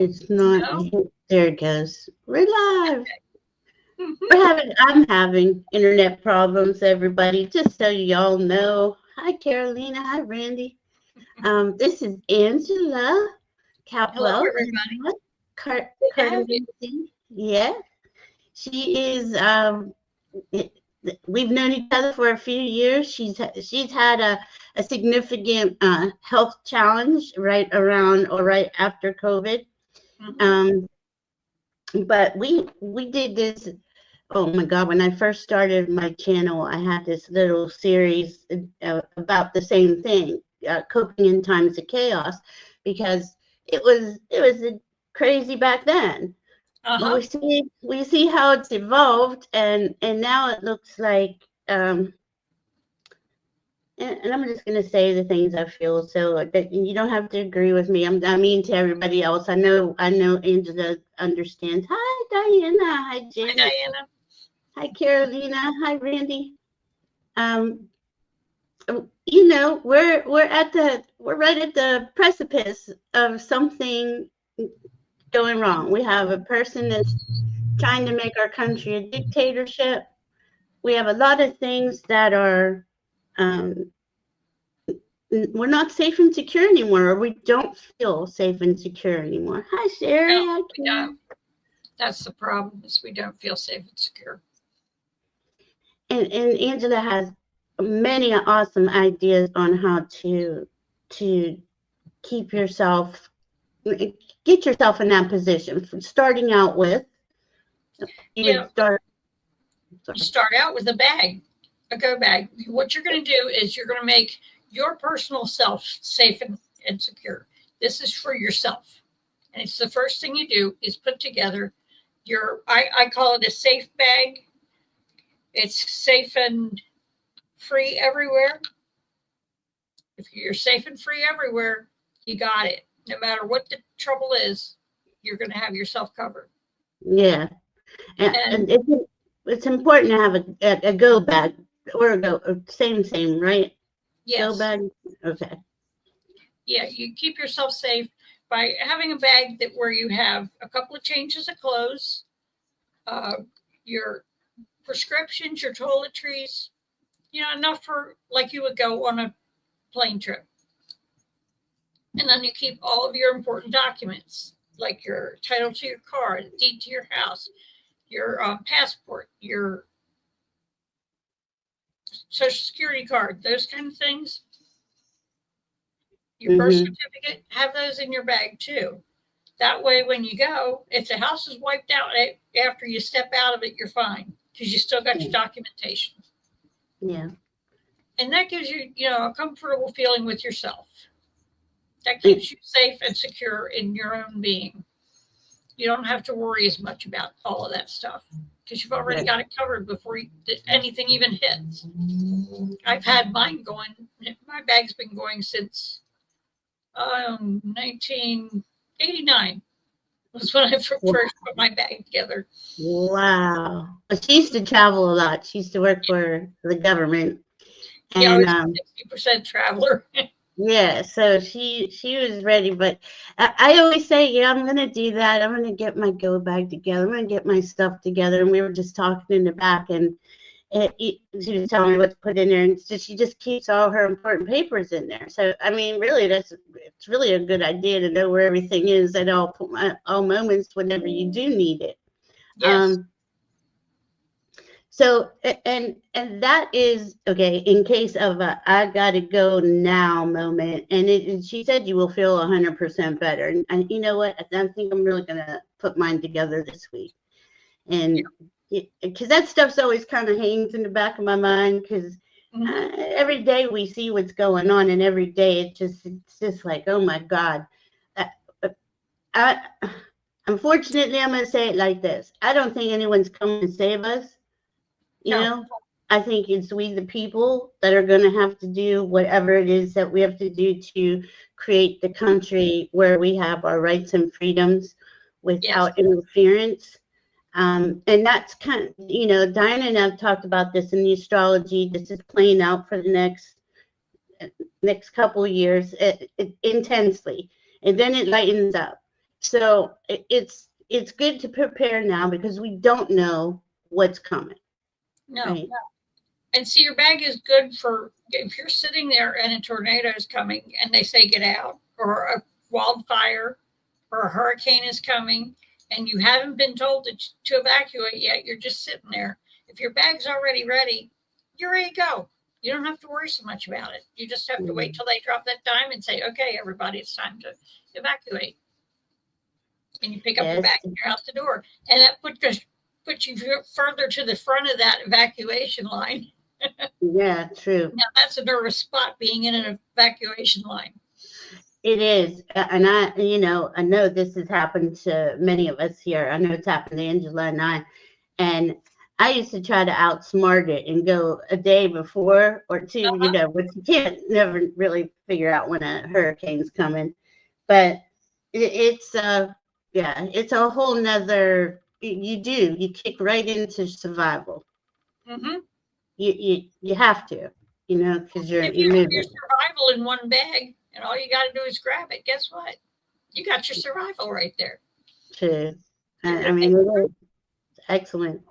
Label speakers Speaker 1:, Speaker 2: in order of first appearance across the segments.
Speaker 1: It's not.
Speaker 2: No?
Speaker 1: There it goes. We're live.
Speaker 2: Okay.
Speaker 1: I'm having internet problems, everybody. Just so y'all know. Hi, Carolina. Hi, Randy. This is Angela
Speaker 2: Hello,
Speaker 1: CAPWELL
Speaker 2: everybody.
Speaker 1: and
Speaker 2: Good to have you.
Speaker 1: Cartomancy. Yeah, she is. It, we've known each other for a few years. She's had a significant health challenge right around or right after COVID.
Speaker 2: Hmm.
Speaker 1: Um, but we did this. Oh my God, when I first started my channel, I had this little series about the same thing, coping in times of chaos, because it was crazy back then. But
Speaker 2: Uh-huh.
Speaker 1: we see how it's evolved, and now it looks like, and I'm just gonna say the things I feel, so that you don't have to agree with me. I mean to everybody else. I know Angela understands. Hi Diana. Hi
Speaker 2: Hi,
Speaker 1: Janet.
Speaker 2: Diana.
Speaker 1: Hi Carolina. Hi Randy. Um, we're right at the precipice of something going wrong. We have a person that's trying to make our country a dictatorship. We have a lot of things that are um, we're not safe and secure anymore, or we don't feel safe and secure anymore. Hi Sherry.
Speaker 2: No,
Speaker 1: Hi
Speaker 2: we don't.
Speaker 1: Kim.
Speaker 2: That's the problem, is we don't feel safe and secure.
Speaker 1: And Angela has many awesome ideas on how to keep yourself get yourself in that position. Starting out with, you
Speaker 2: Yeah,
Speaker 1: would start.
Speaker 2: you
Speaker 1: Sorry.
Speaker 2: start out with a bag, a go bag. What you're going to do is you're going to make your personal self safe and secure. This is for yourself. And it's the first thing you do is put together I call it a safe bag. It's safe and free everywhere. If you're safe and free everywhere, you got it. No matter what the trouble is, you're going to have yourself covered.
Speaker 1: Yeah,
Speaker 2: And
Speaker 1: and it's important to have a go bag or a same, right? Go
Speaker 2: yes,
Speaker 1: bag. Okay.
Speaker 2: yeah, you keep yourself safe by having a bag that where you have a couple of changes of clothes, uh, your prescriptions, your toiletries, enough for like you would go on a plane trip. And then you keep all of your important documents, like your title to your car, the deed to your house, your passport, your social security card, those kind of things, your birth
Speaker 1: Mm-hmm.
Speaker 2: certificate, have those in your bag too. That way, when you go, if the house is wiped out after you step out of it, you're fine because you still got your
Speaker 1: Yeah.
Speaker 2: documentation.
Speaker 1: Yeah.
Speaker 2: And that gives you, a comfortable feeling with yourself. That
Speaker 1: And,
Speaker 2: keeps you safe and secure in your own being. You don't have to worry as much about all of that stuff because you've already
Speaker 1: right.
Speaker 2: got it covered before anything even hits. I've had mine going. My bag's been going since 1989 was when I first put my bag together.
Speaker 1: Wow. She used to travel a lot. She used to work for the government,
Speaker 2: Yeah, I
Speaker 1: and
Speaker 2: was 60% traveler.
Speaker 1: yeah, so she was ready, but I always say, yeah, I'm gonna do that. I'm gonna get my go bag together. I'm gonna get my stuff together. And we were just talking in the back, and she was telling me what to put in there, and so she just keeps all her important papers in there. So I mean, really, it's really a good idea to know where everything is at all moments whenever you do need it.
Speaker 2: Yes.
Speaker 1: Um, so and that is okay in case of a I gotta go now moment. And she said you will feel 100% better. And you know what? I think I'm really gonna put mine together this week. And because that stuff's always kind of hangs in the back of my mind because
Speaker 2: Mm-hmm.
Speaker 1: every day we see what's going on, and every day it's just like, oh my God. I, I, unfortunately, I'm gonna say it like this: I don't think anyone's coming to save us. You
Speaker 2: No.
Speaker 1: know, I think it's we, the people, that are going to have to do whatever it is that we have to do to create the country where we have our rights and freedoms
Speaker 2: Yes.
Speaker 1: without interference. And that's kind of, Diana and I've talked about this in the astrology. This is playing out for the next couple of years intensely, and then it lightens up. So it's good to prepare now because we don't know what's coming.
Speaker 2: No.
Speaker 1: Right?
Speaker 2: And see, your bag is good for if you're sitting there and a tornado is coming and they say get out, or a wildfire or a hurricane is coming and you haven't been told to evacuate yet. You're just sitting there. If your bag's already ready, you're ready to go. You don't have to worry so much about it. You just have to wait till they drop that dime and say, okay, everybody, it's time to evacuate. And you pick up your bag and you're out the door. And that puts you further to the front of that evacuation line.
Speaker 1: Yeah, true.
Speaker 2: Now, that's a nervous spot, being in an evacuation line.
Speaker 1: It is. And I know this has happened to many of us here. I know it's happened to Angela and I. And I used to try to outsmart it and go a day before or two, but you can't never really figure out when a hurricane's coming. But it's a whole nother, you kick right into survival.
Speaker 2: Mm-hmm.
Speaker 1: You have to, because you're
Speaker 2: moving. Your survival in one bag, and all you got to do is grab it. Guess what? You got your survival right there.
Speaker 1: True. I mean, excellent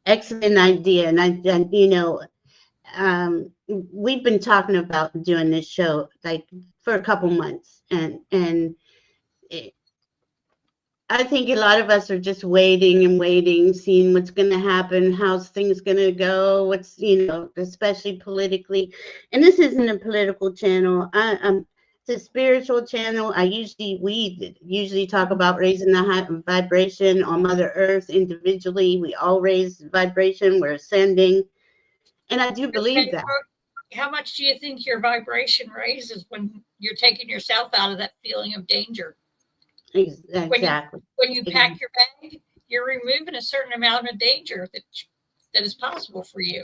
Speaker 1: idea. And we've been talking about doing this show like for a couple months, and I think a lot of us are just waiting, seeing what's going to happen, how's things going to go, what's, especially politically. And this isn't a political channel. It's a spiritual channel. We usually talk about raising the high vibration on Mother Earth individually. We all raise vibration. We're ascending. And I do believe that.
Speaker 2: How much do you think your vibration raises when you're taking yourself out of that feeling of danger?
Speaker 1: Exactly.
Speaker 2: When you pack your bag, you're removing a certain amount of danger that is possible for you.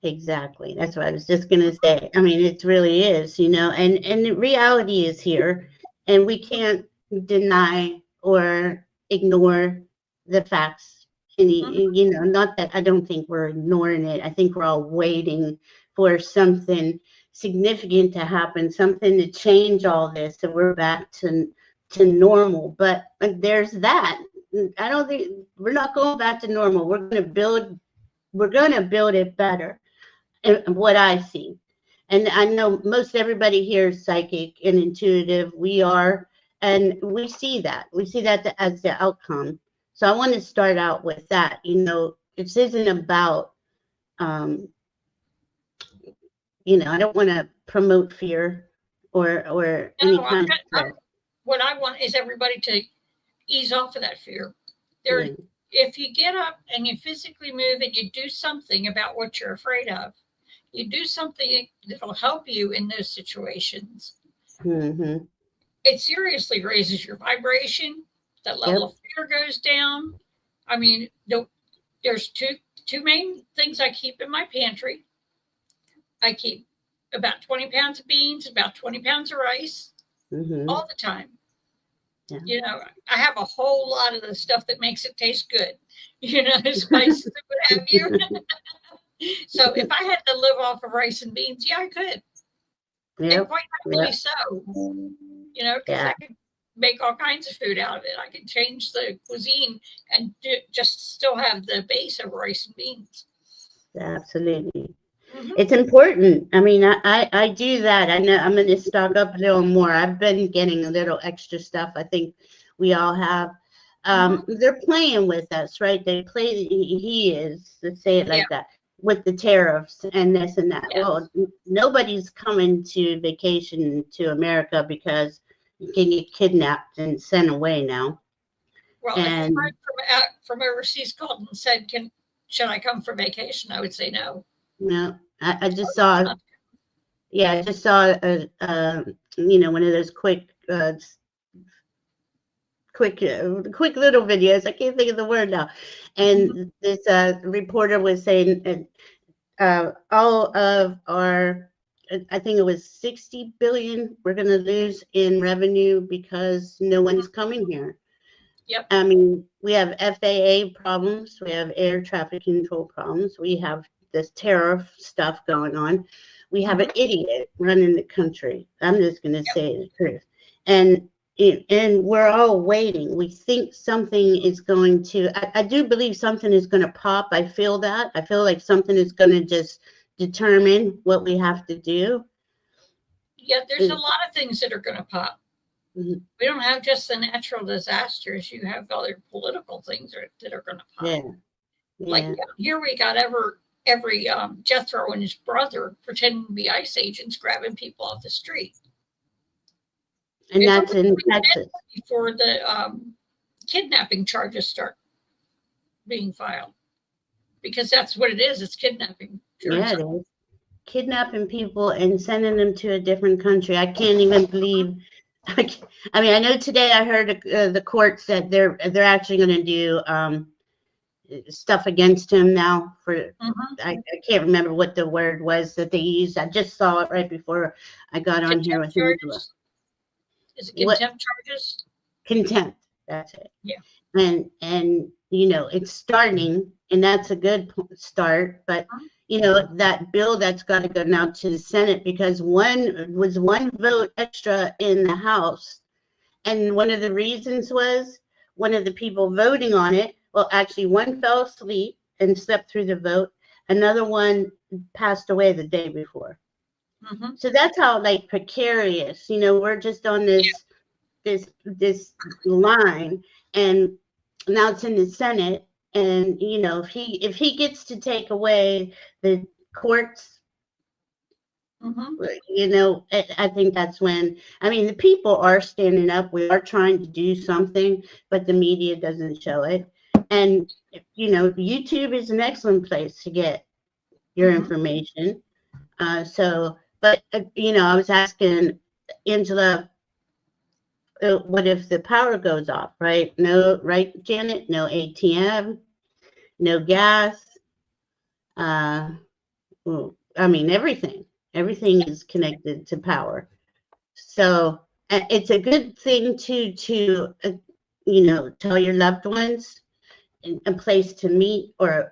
Speaker 1: Exactly. That's what I was just going to say. I mean, it really is, and the reality is here, and we can't deny or ignore the facts. Not that I don't think we're ignoring it. I think we're all waiting for something significant to happen, something to change all this, so we're back to normal. But there's that. I don't think we're not going back to normal. We're going to build it better. And what I see, and I know most everybody here is psychic and intuitive. We are, and we see that as the outcome. So I want to start out with that. This isn't about, I don't want to promote fear or any kind of fear.
Speaker 2: What I want is everybody to ease off of that fear. If you get up and you physically move and you do something about what you're afraid of, you do something that'll help you in those situations.
Speaker 1: Mm-hmm.
Speaker 2: It seriously raises your vibration. That level of fear goes down. I mean, there's two main things I keep in my pantry. I keep about 20 pounds of beans, about 20 pounds of rice, all the time. Yeah. I have a whole lot of the stuff that makes it taste good. Spices and what have you. So if I had to live off of rice and beans, I could. And quite happily so. Because I could make all kinds of food out of it. I could change the cuisine and just still have the base of rice and beans.
Speaker 1: Absolutely. Mm-hmm. It's important. I mean, I do that. I know I'm going to stock up a little more. I've been getting a little extra stuff. I think we all have. They're playing with us, right? Let's say it like that, with the tariffs and this and that. Yes. Well, nobody's coming to vacation to America because you can get kidnapped and sent away now.
Speaker 2: Well, if a friend from overseas called and said, should I come for vacation? I would say no.
Speaker 1: No, I just saw. Yeah, I just saw one of those quick little videos. I can't think of the word now. And this reporter was saying all of our, I think it was 60 billion we're going to lose in revenue because no one's coming here.
Speaker 2: Yep.
Speaker 1: I mean, we have FAA problems. We have air traffic control problems. We have this tariff stuff going on. We have an idiot running the country. I'm just going to say the truth. And and we're all waiting. We think something is going to, I do believe something is going to pop. I feel that. I feel like something is going to just determine what we have to do.
Speaker 2: Yeah, there's a lot of things that are going to pop.
Speaker 1: Mm-hmm.
Speaker 2: We don't have just the natural disasters. You have other political things that are going to pop.
Speaker 1: Yeah.
Speaker 2: Like here we got every Jethro and his brother pretending to be ICE agents grabbing people off the street.
Speaker 1: And that's in Texas.
Speaker 2: Before the kidnapping charges start being filed. Because that's what it is. It's kidnapping.
Speaker 1: Yeah, it is. Kidnapping people and sending them to a different country. I can't even believe. I mean, I know today I heard the court said they're actually going to do stuff against him now for I can't remember what the word was that they used. I just saw it right before I got on here with Angela.
Speaker 2: Is it contempt charges?
Speaker 1: Contempt. That's it.
Speaker 2: Yeah.
Speaker 1: And you know, it's starting, and that's a good start. But you know, that bill that's got to go now to the Senate because one vote extra in the House, and one of the reasons was one of the people voting on it. Well, actually, one fell asleep and slept through the vote. Another one passed away the day before. So that's how like precarious, you know, we're just on this line, and now it's in the Senate, and you know, if he gets to take away the courts, you know, I think that's when, I mean, the people are standing up. We are trying to do something, but the media doesn't show it. And you know, YouTube is an excellent place to get your information. But you know, I was asking Angela, what if the power goes off, right? No, right, Janet? No ATM, no gas. Well, I mean, everything is connected to power. So it's a good thing to you know, tell your loved ones a place to meet or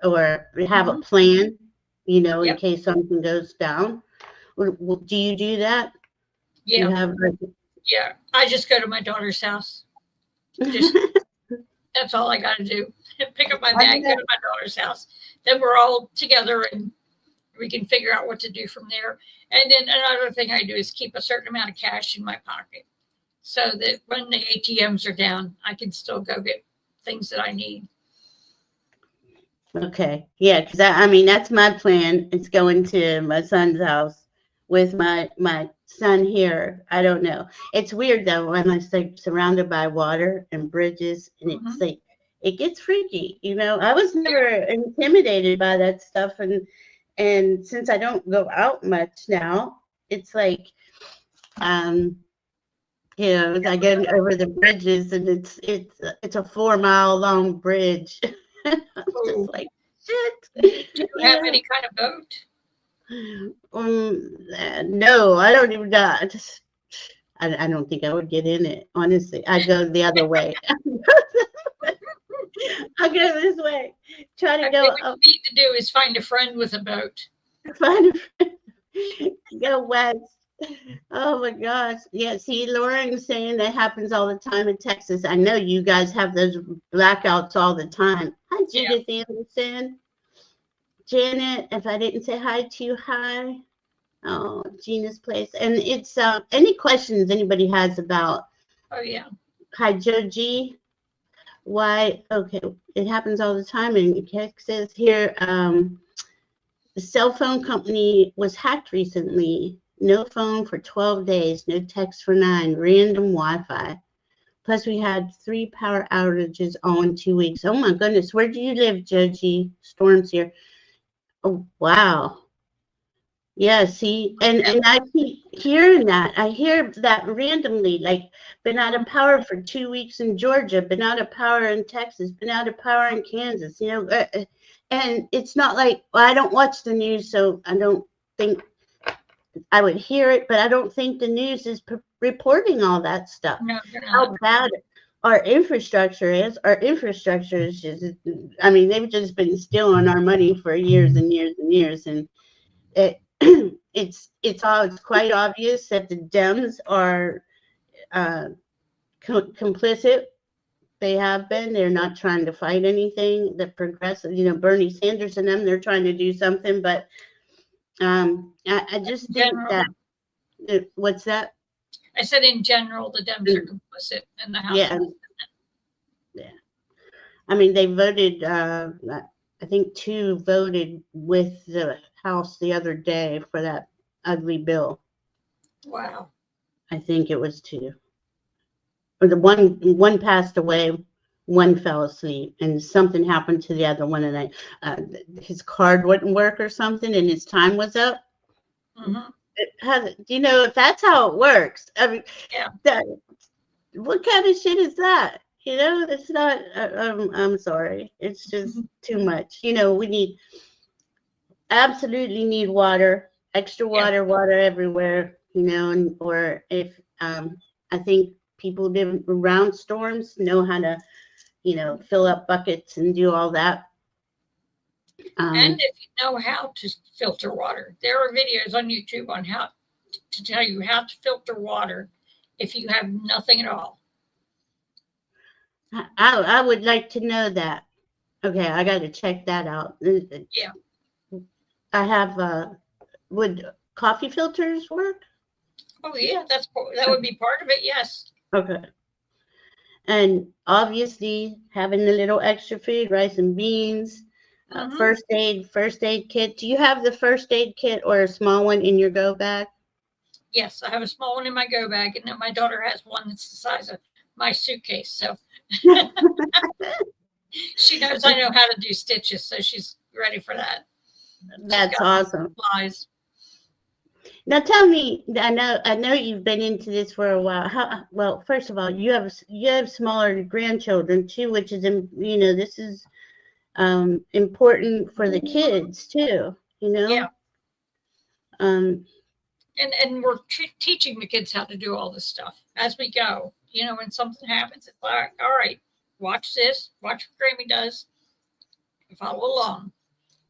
Speaker 1: have a plan, you know, in case something goes down. Do you do that?
Speaker 2: Yeah.
Speaker 1: You have,
Speaker 2: yeah. I just go to my daughter's house. That's all I got to do. Pick up my bag, go to my daughter's house. Then we're all together and we can figure out what to do from there. And then another thing I do is keep a certain amount of cash in my pocket so that when the ATMs are down, I can still go get things that I need.
Speaker 1: Okay. Yeah, because I mean, that's my plan. It's going to my son's house with my son here. I don't know. It's weird though when I'm like surrounded by water and bridges, and it's like it gets freaky. You know, I was never intimidated by that stuff, and since I don't go out much now, it's like, you know, I go over the bridges, and it's a 4-mile long bridge. I'm just like, shit.
Speaker 2: Do you have any kind of boat?
Speaker 1: No, I don't even know. I don't think I would get in it. Honestly, I go the other way. I go this way. Try to go.
Speaker 2: What you need to do is find a friend with a boat.
Speaker 1: Find a friend. Go west. Oh my gosh. Yeah, see, Lauren's saying that happens all the time in Texas. I know you guys have those blackouts all the time. Hi, Judith Anderson. Janet, if I didn't say hi to you, hi. Oh, Gina's place. And it's any questions anybody has about hi, Joe G. Why? Okay, it happens all the time in Texas. Here, the cell phone company was hacked recently. No phone for 12 days, no text for 9, random Wi-Fi. Plus, we had 3 power outages all in 2 weeks. Oh my goodness, where do you live, Joji? Storms here. Oh, wow. Yeah, see, and I keep hearing that. I hear that randomly, like, been out of power for 2 weeks in Georgia, been out of power in Texas, been out of power in Kansas, you know. And it's not like, well, I don't watch the news, so I don't think I would hear it, but I don't think the news is reporting all that stuff.
Speaker 2: No,
Speaker 1: how bad our infrastructure is. Our infrastructure is just, I mean, they've just been stealing our money for years and years and years. And it's quite obvious that the Dems are complicit. They have been. They're not trying to fight anything. The progressive, Bernie Sanders and them, they're trying to do something. But I just think
Speaker 2: general,
Speaker 1: that, what's that?
Speaker 2: I said in general, the Dems are complicit in the House.
Speaker 1: Yeah. Yeah. I mean, they voted, I think 2 voted with the House the other day for that ugly bill.
Speaker 2: Wow.
Speaker 1: I think it was 2. Or the one passed away, 1 fell asleep, and something happened to the other one, and his card wouldn't work or something, and his time was up.
Speaker 2: Mm-hmm.
Speaker 1: If that's how it works, I mean,
Speaker 2: yeah.
Speaker 1: What kind of shit is that? It's not. I'm sorry. It's just too much. We absolutely need water, extra water, water everywhere. Or if I think people live around storms know how to, fill up buckets and do all that.
Speaker 2: And if you know how to filter water, there are videos on YouTube on how to tell you how to filter water if you have nothing at all.
Speaker 1: I would like to know that. Okay, I got to check that out.
Speaker 2: Yeah.
Speaker 1: I have. Would coffee filters work?
Speaker 2: Oh yeah, that would be part of it. Yes.
Speaker 1: Okay. And obviously having the little extra food, rice and beans, first aid kit. Do you have the first aid kit or a small one in your go bag?
Speaker 2: Yes, I have a small one in my go bag, and then my daughter has one that's the size of my suitcase. So she knows I know how to do stitches, so she's ready for that.
Speaker 1: That's awesome.
Speaker 2: Supplies.
Speaker 1: Now tell me, I know you've been into this for a while. Well, first of all, you have smaller grandchildren too, which is this is important for the kids too.
Speaker 2: Yeah. And we're teaching the kids how to do all this stuff as we go. When something happens, it's like, all right, watch this, watch what Grammy does, and follow along,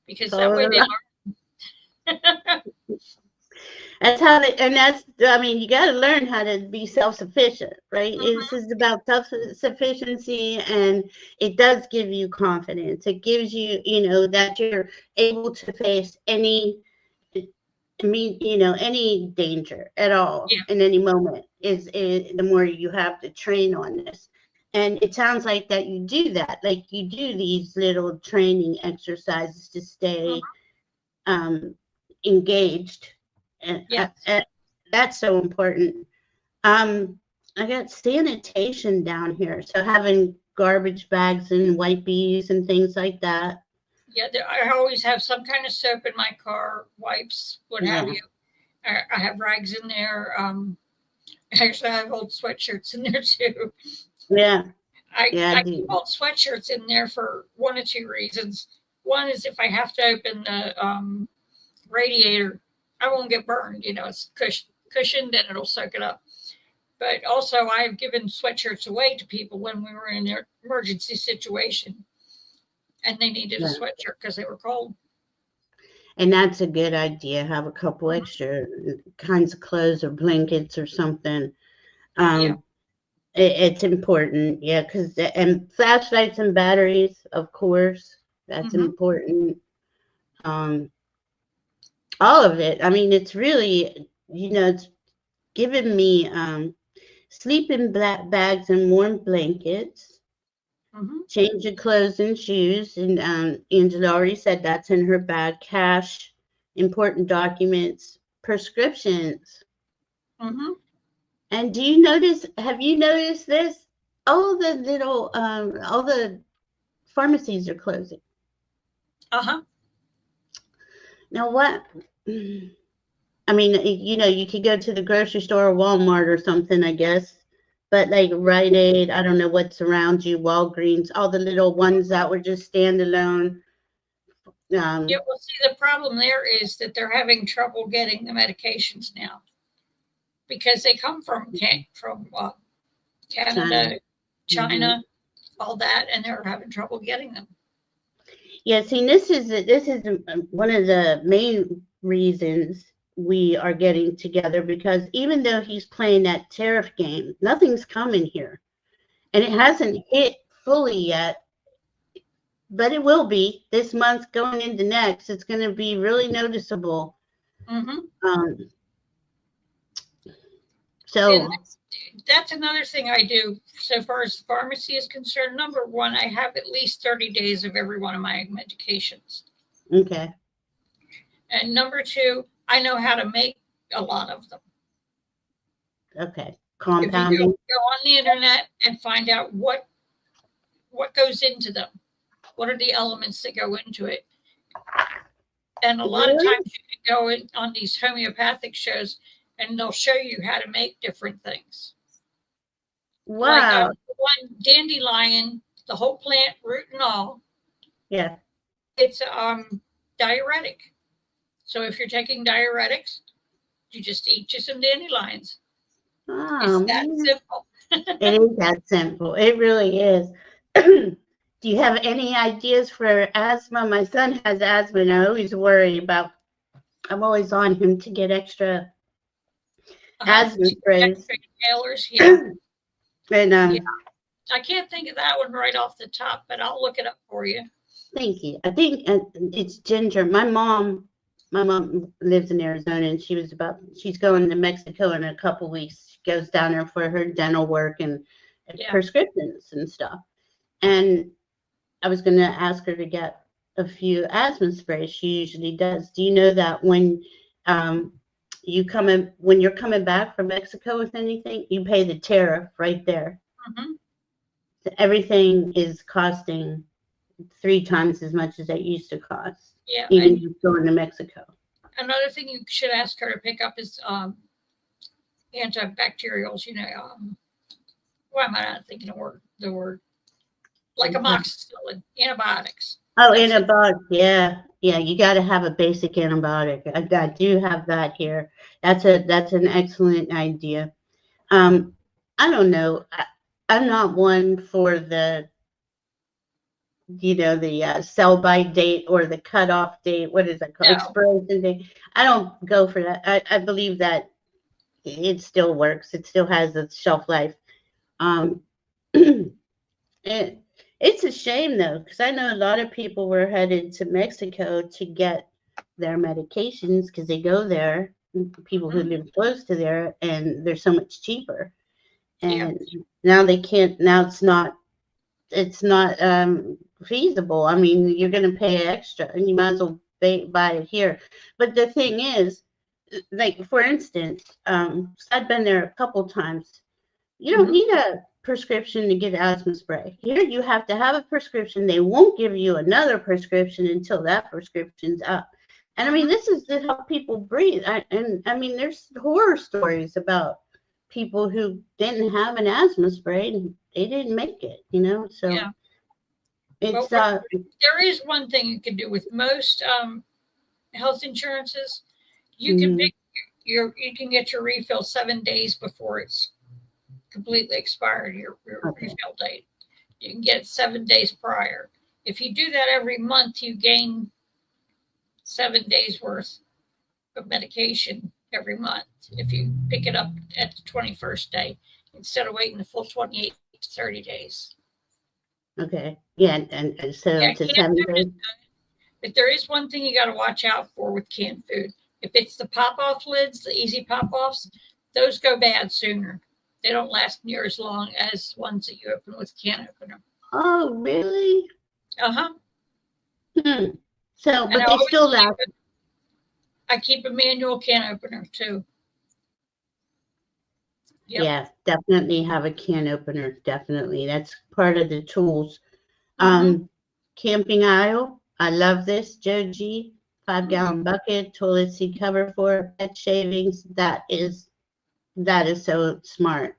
Speaker 2: because that way they learn.
Speaker 1: That's how you got to learn how to be self-sufficient, right? This is about self-sufficiency, and it does give you confidence. It gives you, that you're able to face any danger at all in any moment is the more you have to train on this. And it sounds like that you do that, like you do these little training exercises to stay engaged. And that's so important. I got sanitation down here, so having garbage bags and wipes and things like that.
Speaker 2: Yeah, I always have some kind of soap in my car, wipes, what have you. I have rags in there. Actually, I have old sweatshirts in there too.
Speaker 1: Yeah.
Speaker 2: I keep old sweatshirts in there for 1 or 2 reasons. One is if I have to open the radiator, I won't get burned. It's cushioned and it'll soak it up. But also, I've given sweatshirts away to people when we were in an emergency situation, and they needed a sweatshirt because they were cold.
Speaker 1: And that's a good idea. Have a couple extra kinds of clothes or blankets or something. It's important, because and flashlights and batteries, of course, that's important. All of it. I mean, it's really, it's given me sleeping bags and warm blankets, change of clothes and shoes. And Angela already said that's in her bag. Cash, important documents, prescriptions. And have you noticed this? All the pharmacies are closing. Now what? I mean, you could go to the grocery store or Walmart or something, I guess. But like Rite Aid, I don't know what's around you, Walgreens, all the little ones that were just standalone.
Speaker 2: Well, see, the problem there is that they're having trouble getting the medications now because they come from Canada, China, all that, and they're having trouble getting them.
Speaker 1: Yeah, see, this is one of the main reasons we are getting together, because even though he's playing that tariff game, nothing's coming here. and it hasn't hit fully yet, but it will be this month going into next. It's going to be really noticeable.
Speaker 2: Mm-hmm.
Speaker 1: So
Speaker 2: that's another thing I do. So far as the pharmacy is concerned, number one, I have at least 30 days of every one of my medications.
Speaker 1: Okay.
Speaker 2: And number two, I know how to make a lot of them.
Speaker 1: Okay.
Speaker 2: Compounding. If you go on the internet and find out what goes into them, what are the elements that go into it. And a lot of times you can go in on these homeopathic shows and they'll show you how to make different things.
Speaker 1: Wow.
Speaker 2: Like one dandelion, the whole plant, root and all.
Speaker 1: Yeah.
Speaker 2: It's diuretic. So if you're taking diuretics, you just eat you some dandelions.
Speaker 1: Oh,
Speaker 2: it's that simple.
Speaker 1: It is that simple. It really is. Do you have any ideas for asthma? My son has asthma, and I always worry about. I'm always on him to get extra asthma sprays.
Speaker 2: Yeah.
Speaker 1: And
Speaker 2: yeah. I can't think of that one right off the top, but I'll look it up for you.
Speaker 1: Thank you. I think it's ginger. My mom lives in Arizona, and she's going to Mexico in a couple weeks. She goes down there for her dental work and prescriptions and stuff. And I was going to ask her to get a few asthma sprays. She usually does. Do you know that when you're coming back from Mexico with anything, you pay the tariff right there?
Speaker 2: Mm-hmm.
Speaker 1: So everything is costing 3 times as much as it used to cost.
Speaker 2: Yeah,
Speaker 1: even just going to Mexico.
Speaker 2: Another thing you should ask her to pick up is antibacterials. Why am I not thinking the word? Like amoxicillin, antibiotics.
Speaker 1: Oh, antibiotics. Yeah. You got to have a basic antibiotic. I do have that here. That's an excellent idea. I don't know. I'm not one for the sell-by date or the cutoff date. What is that called? No. Expiration date. I don't go for that. I believe that it still works. It still has its shelf life. It's a shame, though, because I know a lot of people were headed to Mexico to get their medications because they go there, people who live close to there, and they're so much cheaper. And now they can't. Now it's not feasible. I mean, you're going to pay extra, and you might as well buy it here. But the thing is, like for instance, I've been there a couple times. You don't need a prescription to get asthma spray. Here, you have to have a prescription. They won't give you another prescription until that prescription's up. And I mean, this is how people breathe. I mean, there's horror stories about people who didn't have an asthma spray and they didn't make it. So. Yeah. It's
Speaker 2: there is one thing you can do with most health insurances. You can pick you can get your refill 7 days before it's completely expired, your refill date. You can get it 7 days prior. If you do that every month, you gain 7 days worth of medication every month. If you pick it up at the 21st day instead of waiting the full 28 to 30 days.
Speaker 1: Okay. Yeah, and so to 7 days.
Speaker 2: But there is one thing you got to watch out for with canned food. If it's the pop-off lids, the easy pop-offs, those go bad sooner. They don't last near as long as ones that you open with can opener.
Speaker 1: Oh, really?
Speaker 2: Uh-huh.
Speaker 1: So, but they still last.
Speaker 2: I keep a manual can opener too.
Speaker 1: Yep. Yeah, definitely have a can opener. Definitely. That's part of the tools. Camping aisle. I love this. Joe G. 5-gallon bucket, toilet seat cover for pet shavings. That is so smart.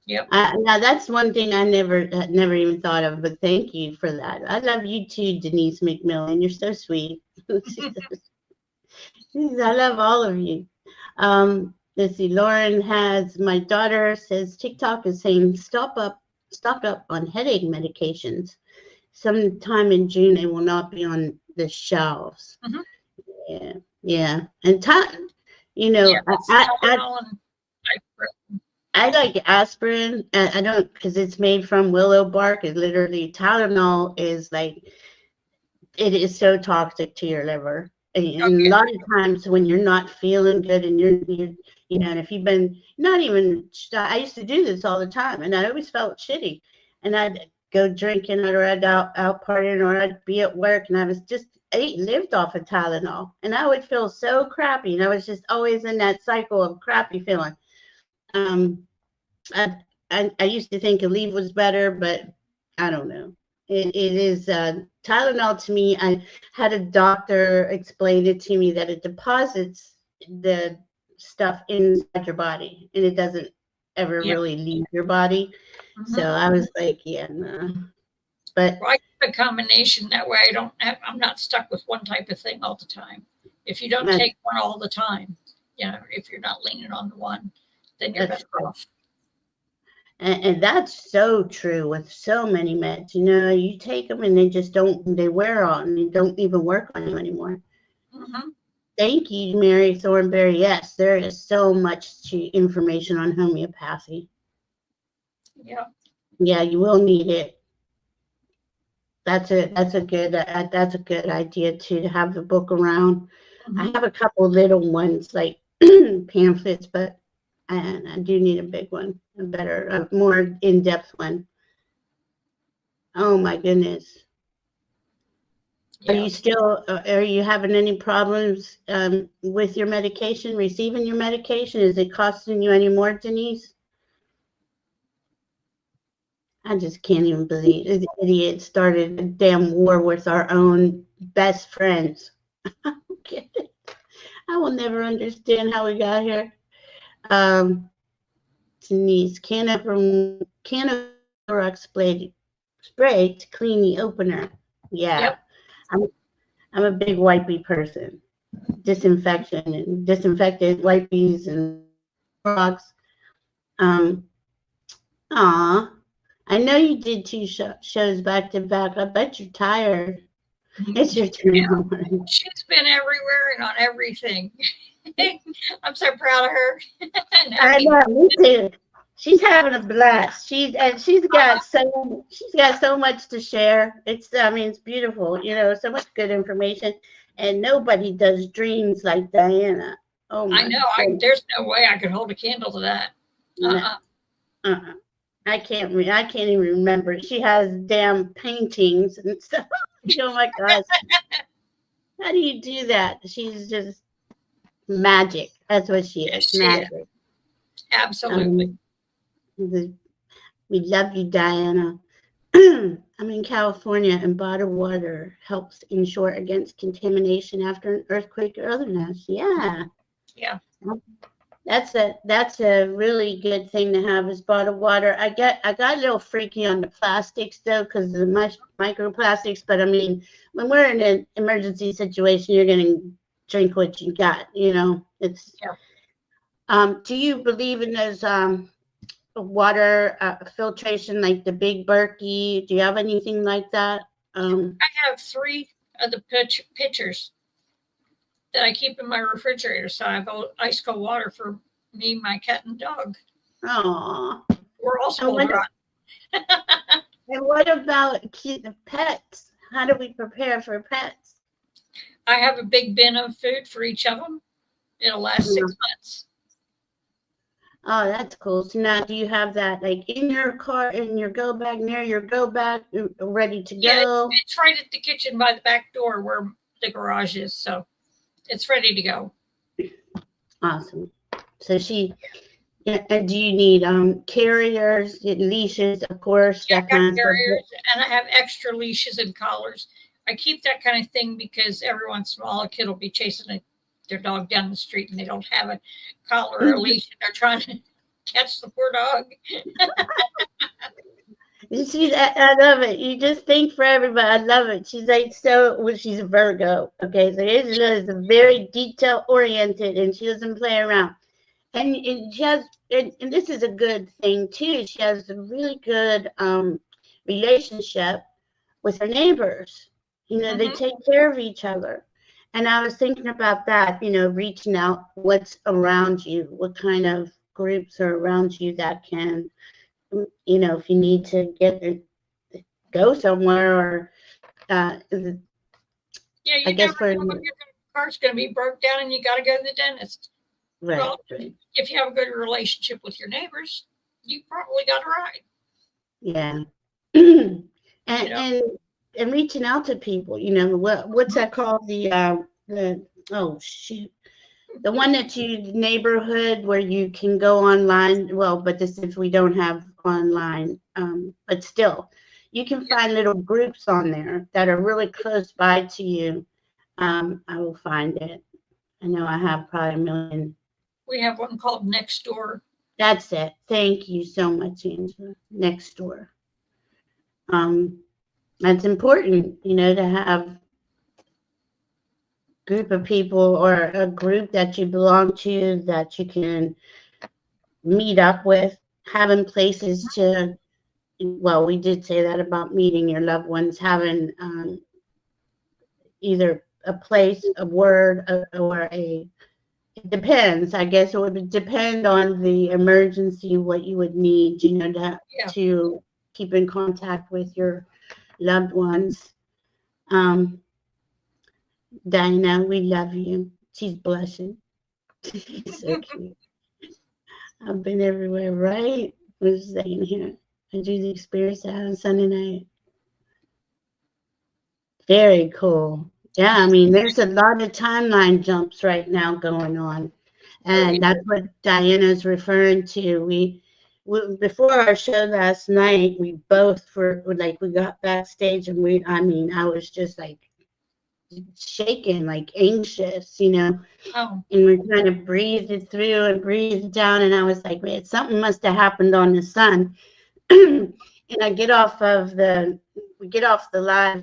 Speaker 2: Yep.
Speaker 1: Now that's one thing I never even thought of, but thank you for that. I love you too, Denise McMillan. You're so sweet. I love all of you. Let's see. Lauren my daughter says TikTok is saying stock up on headache medications. Sometime in June they will not be on the shelves. Yeah. And I like aspirin. I don't, because it's made from willow bark. It literally, Tylenol is like, it is so toxic to your liver. And a
Speaker 2: Okay.
Speaker 1: lot of times when you're not feeling good and you know, and if you've been not even, I used to do this all the time and I always felt shitty. And I'd go drinking or I'd out partying or I'd be at work and I was just lived off of Tylenol. And I would feel so crappy. And I was just always in that cycle of crappy feeling. Um, I, I used to think Aleve was better, but I don't know. It is Tylenol to me. I had a doctor explain it to me that it deposits the stuff inside your body and it doesn't ever
Speaker 2: Yeah.
Speaker 1: really leave your body. So I was like, yeah, no. But
Speaker 2: well, I keep a combination that way. I'm not stuck with one type of thing all the time. If you don't take one all the time, you know, if you're not leaning on the one, then you're better off.
Speaker 1: And that's so true with so many meds. You know, you take them and they wear on. They don't even work on you anymore. Thank you, Mary Thornberry. Yes, there is so much information on homeopathy.
Speaker 2: Yeah.
Speaker 1: Yeah, you will need it. That's a good idea too, to have the book around. I have a couple little ones like pamphlets, but I do need a big one, a more in-depth one. Oh my goodness. Yeah. Are you having any problems with your medication, receiving your medication? Is it costing you any more, Denise? I just can't even believe this idiot started a damn war with our own best friends. I will never understand how we got here. Denise, can of Clorox spray to clean the opener. Yeah. Yep. I'm a big wipey person. Disinfected wipies and rocks. I know you did 2 shows back to back. I bet you're tired. It's your turn.
Speaker 2: Yeah. She's been everywhere and on everything. I'm so proud of her.
Speaker 1: I know, me too. She's having a blast. She's got so much to share. It's beautiful. You know, so much good information, and nobody does dreams like Diana. Oh my!
Speaker 2: I know. There's no way I could hold a candle to that.
Speaker 1: I can't even remember. She has damn paintings and stuff. Oh my gosh! How do you do that? She's just magic. That's what she is. Magic.
Speaker 2: Is. Absolutely.
Speaker 1: We love you, Diana. I'm in California, and bottled water helps ensure against contamination after an earthquake or otherwise. Yeah.
Speaker 2: Yeah.
Speaker 1: That's a really good thing to have is bottled water. I got a little freaky on the plastics though, because of the microplastics. But I mean, when we're in an emergency situation, you're gonna drink what you got. You know, it's. Yeah. Do you believe in those water filtration, like the Big Berkey? Do you have anything like that?
Speaker 2: I have 3 of the pitchers that I keep in my refrigerator, so I have ice cold water for me, my cat, and dog.
Speaker 1: Aww.
Speaker 2: We're all spoiled rotten.
Speaker 1: And what about the pets? How do we prepare for pets?
Speaker 2: I have a big bin of food for each of them. It'll last 6 months.
Speaker 1: Oh, that's cool. So now do you have that like in your car, in your go bag, near your go bag, ready to go?
Speaker 2: Yeah, it's right at the kitchen by the back door where the garage is. So it's ready to go.
Speaker 1: Awesome. So and do you need carriers, leashes, of course?
Speaker 2: Yeah, I got carriers, and I have extra leashes and collars. I keep that kind of thing because every once in a while a kid will be chasing their dog down the street and they don't have a collar or a leash and they're trying to catch the poor dog.
Speaker 1: You see that? I love it. You just think for everybody. I love it. She's like she's a Virgo. Okay, so Angela is a very detail oriented and she doesn't play around. And she has, and this is a good thing too. She has a really good relationship with her neighbors. You know, they take care of each other. And I was thinking about that, you know, reaching out, what's around you, what kind of groups are around you that can, you know, if you need to go somewhere, or
Speaker 2: Yeah,
Speaker 1: I
Speaker 2: you
Speaker 1: guess
Speaker 2: never
Speaker 1: for
Speaker 2: know if your car's going to be broke down and you got to go to the dentist.
Speaker 1: right,
Speaker 2: Well,
Speaker 1: right.
Speaker 2: if you have a good relationship with your neighbors, you probably got a ride.
Speaker 1: Yeah.
Speaker 2: You know,
Speaker 1: And reaching out to people, you know, what's that called? Oh shoot. The one that you neighborhood where you can go online. Well, but this if we don't have online, but still, you can
Speaker 2: yeah,
Speaker 1: find little groups on there that are really close by to you. I will find it. I know I have probably a million.
Speaker 2: we have one called Next Door.
Speaker 1: That's it. Thank you so much, Angela. Next door. That's important, you know, to have group of people or a group that you belong to that you can meet up with, having places to, well, we did say that about meeting your loved ones, having either a place, a word, or it depends. I guess it would depend on the emergency, what you would need, you know,
Speaker 2: Yeah.
Speaker 1: to keep in contact with your loved ones. Um, Diana, we love you. She's blushing. She's so cute. I've been everywhere, right? Who's saying here? I do the experience out on Sunday night. Very cool. Yeah, I mean, there's a lot of timeline jumps right now going on. And that's what Diana's referring to. We before our show last night, we both were like, we got backstage and I mean, I was just like shaking, like anxious, you know.
Speaker 2: Oh,
Speaker 1: And we're trying to breathe it through and breathe it down. And I was like, man, something must have happened on the sun. And I we get off the live,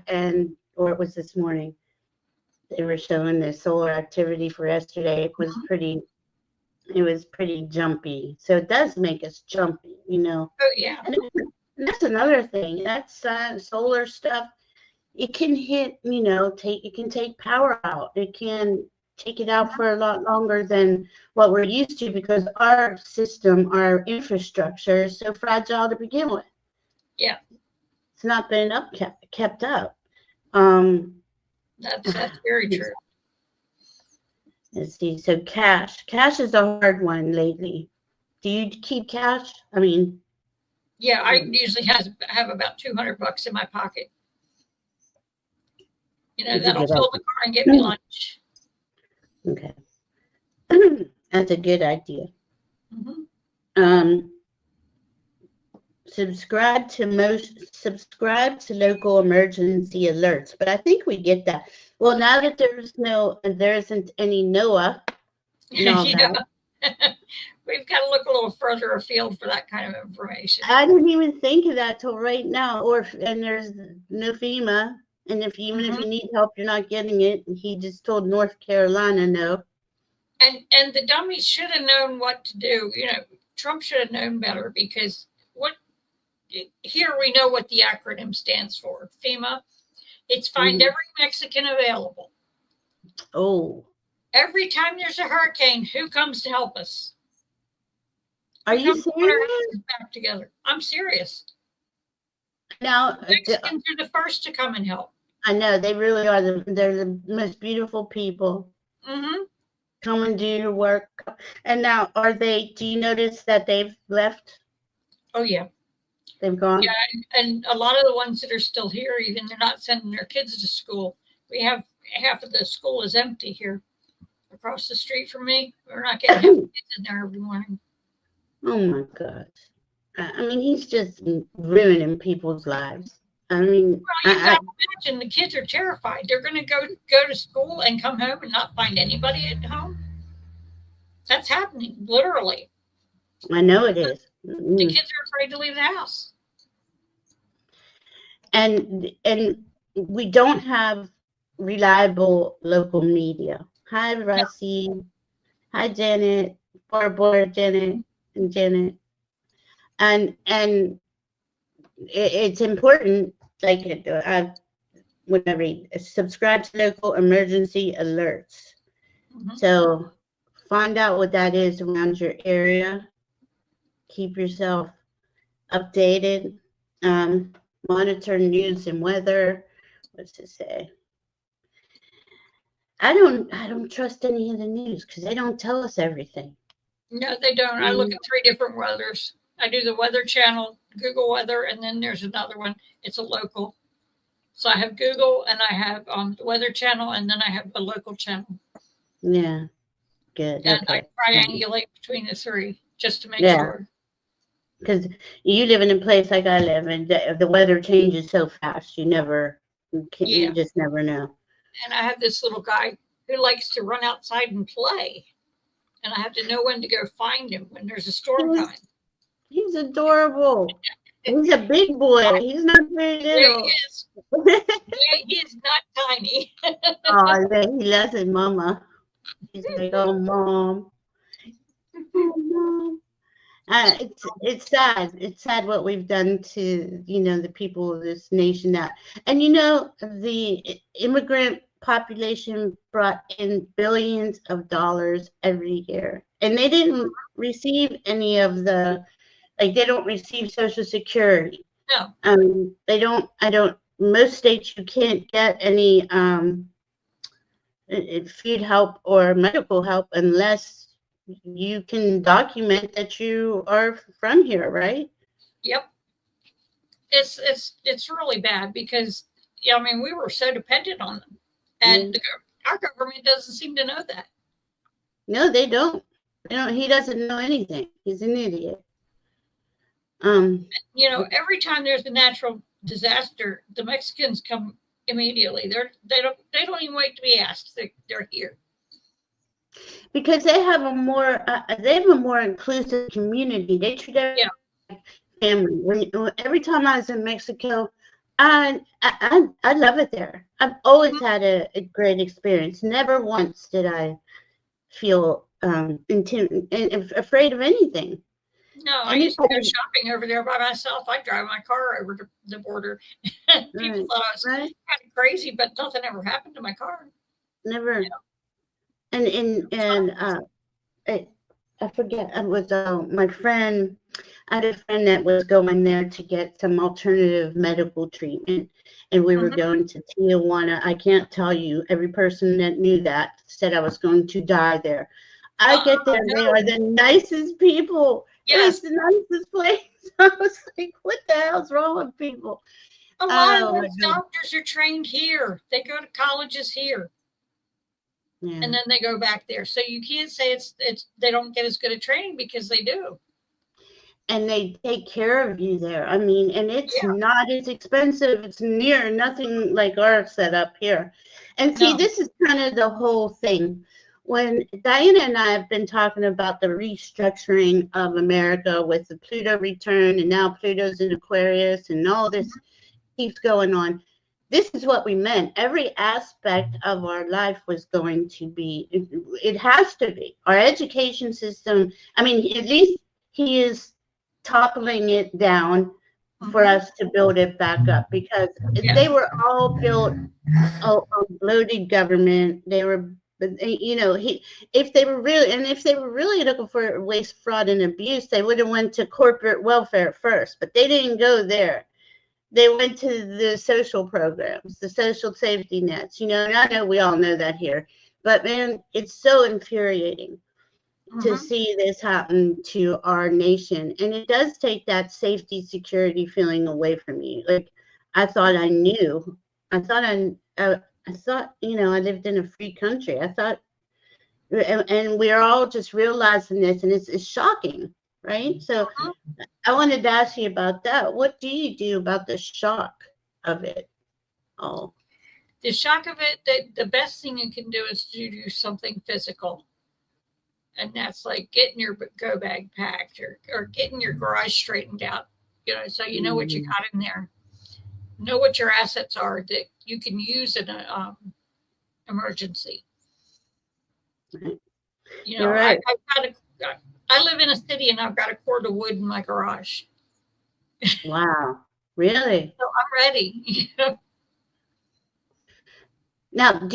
Speaker 1: or it was this morning. They were showing the solar activity for yesterday. It was pretty jumpy. So it does make us jumpy, you know.
Speaker 2: oh yeah.
Speaker 1: And that's another thing. That's solar stuff. It can hit, you know, it can take power out. It can take it out for a lot longer than what we're used to, because our system, our infrastructure is so fragile to begin with.
Speaker 2: Yeah.
Speaker 1: It's not been kept up.
Speaker 2: That's very true.
Speaker 1: Let's see. So cash is a hard one lately. Do you keep cash? I mean,
Speaker 2: Yeah, I usually have about $200 in my pocket. You know, that'll fill the car and get me lunch.
Speaker 1: Okay. That's a good idea.
Speaker 2: Mm-hmm.
Speaker 1: Subscribe to local emergency alerts. But I think we get that. Well, now that there isn't any NOAA and all that.
Speaker 2: We've got to look a little further afield for that kind of information.
Speaker 1: I didn't even think of that till right now. And there's no FEMA. And even if you need help, you're not getting it. And he just told North Carolina no.
Speaker 2: And the dummies should have known what to do. You know, Trump should have known better, because here we know what the acronym stands for. FEMA. It's find every Mexican available.
Speaker 1: Oh.
Speaker 2: Every time there's a hurricane, who comes to help us?
Speaker 1: Are you serious?
Speaker 2: Back together. I'm serious.
Speaker 1: Now,
Speaker 2: Mexicans are the first to come and help.
Speaker 1: I know, they really are. They're the most beautiful people.
Speaker 2: Mm-hmm.
Speaker 1: Come and do your work. And now, do you notice that they've left?
Speaker 2: Oh, yeah.
Speaker 1: They've gone?
Speaker 2: Yeah, and a lot of the ones that are still here, even they're not sending their kids to school. We have half of the school is empty here across the street from me. We're not getting half the kids in there every morning.
Speaker 1: Oh, my gosh. I mean, he's just ruining people's lives. I mean,
Speaker 2: well, you got to imagine the kids are terrified. They're going to go to school and come home and not find anybody at home. That's happening, literally.
Speaker 1: I know it is.
Speaker 2: The kids are afraid to leave the house.
Speaker 1: And we don't have reliable local media. Hi, Russie. No. Hi, Janet. Barbara, Janet, and Janet. And it's important, like whenever subscribe to local emergency alerts. So find out what that is around your area. keep yourself updated, monitor news and weather. What's it say? I don't trust any of the news because they don't tell us everything.
Speaker 2: No, they don't. I look at 3 different weathers. I do the Weather Channel, Google Weather, and then there's another one. It's a local. So I have Google, and I have the Weather Channel, and then I have a local channel.
Speaker 1: Yeah, good.
Speaker 2: And
Speaker 1: Okay.
Speaker 2: I triangulate between the 3 just to make sure.
Speaker 1: Because you live in a place like I live, and the weather changes so fast. You just never know.
Speaker 2: And I have this little guy who likes to run outside and play. And I have to know when to go find him when there's a storm coming.
Speaker 1: He's adorable. He's a big boy. He's not very little.
Speaker 2: He is. He is not tiny.
Speaker 1: Oh, he loves his mama. He's like, oh, mom. Oh, mom. It's sad. It's sad what we've done to, the people of this nation now. And, the immigrant population brought in billions of dollars every year. And they didn't receive any of they don't receive Social Security.
Speaker 2: No.
Speaker 1: Most states you can't get any food help or medical help unless you can document that you are from here, right?
Speaker 2: Yep. It's really bad because we were so dependent on them, and our government doesn't seem to know that.
Speaker 1: No, they don't. He doesn't know anything. He's an idiot.
Speaker 2: Every time there's a natural disaster, the Mexicans come immediately. They don't even wait to be asked. They're here.
Speaker 1: Because they have a more inclusive community. They treat everyone like family. Every time I was in Mexico, I love it there. I've always had a great experience. Never once did I feel afraid of anything.
Speaker 2: No, I used to go shopping over there by myself. I drive my car over to the border. People thought I was kind of crazy, but nothing ever happened to my car.
Speaker 1: Never. And I forget. It was my friend. I had a friend that was going there to get some alternative medical treatment, and we were going to Tijuana. I can't tell you. Every person that knew that said I was going to die there. I get there, they are the nicest people.
Speaker 2: Yes.
Speaker 1: It's the nicest place. I was like, what the hell's wrong with people?
Speaker 2: A lot of those doctors are trained here. They go to colleges here. Yeah. And then they go back there. So you can't say it's they don't get as good a training because they do.
Speaker 1: And they take care of you there. I mean, and it's not as expensive. It's near nothing like our setup here. And see, this is kind of the whole thing. When Diana and I have been talking about the restructuring of America with the Pluto return, and now Pluto's in Aquarius, and all this keeps going on. This is what we meant. Every aspect of our life was going to be, it has to be. Our education system, at least he is toppling it down for us to build it back up, because they were all built on bloated government. They were, if they were really looking for waste, fraud, and abuse, they would have went to corporate welfare first, but they didn't go there. They went to the social programs, the social safety nets. And I know we all know that here, but man, it's so infuriating to see this happen to our nation. And it does take that safety, security feeling away from you. Like, I thought I knew. I thought, I lived in a free country. I thought, and we're all just realizing this, and it's shocking, right? So I wanted to ask you about that. What do you do about the shock of it all?
Speaker 2: The shock of it, the best thing you can do is to do something physical. And that's like getting your go bag packed or getting your garage straightened out, so you know what you got in there. Know what your assets are that you can use in an emergency.
Speaker 1: Right. You're right.
Speaker 2: I live in a city and I've got a cord of wood in my garage.
Speaker 1: Wow. Really?
Speaker 2: So I'm ready.
Speaker 1: Now,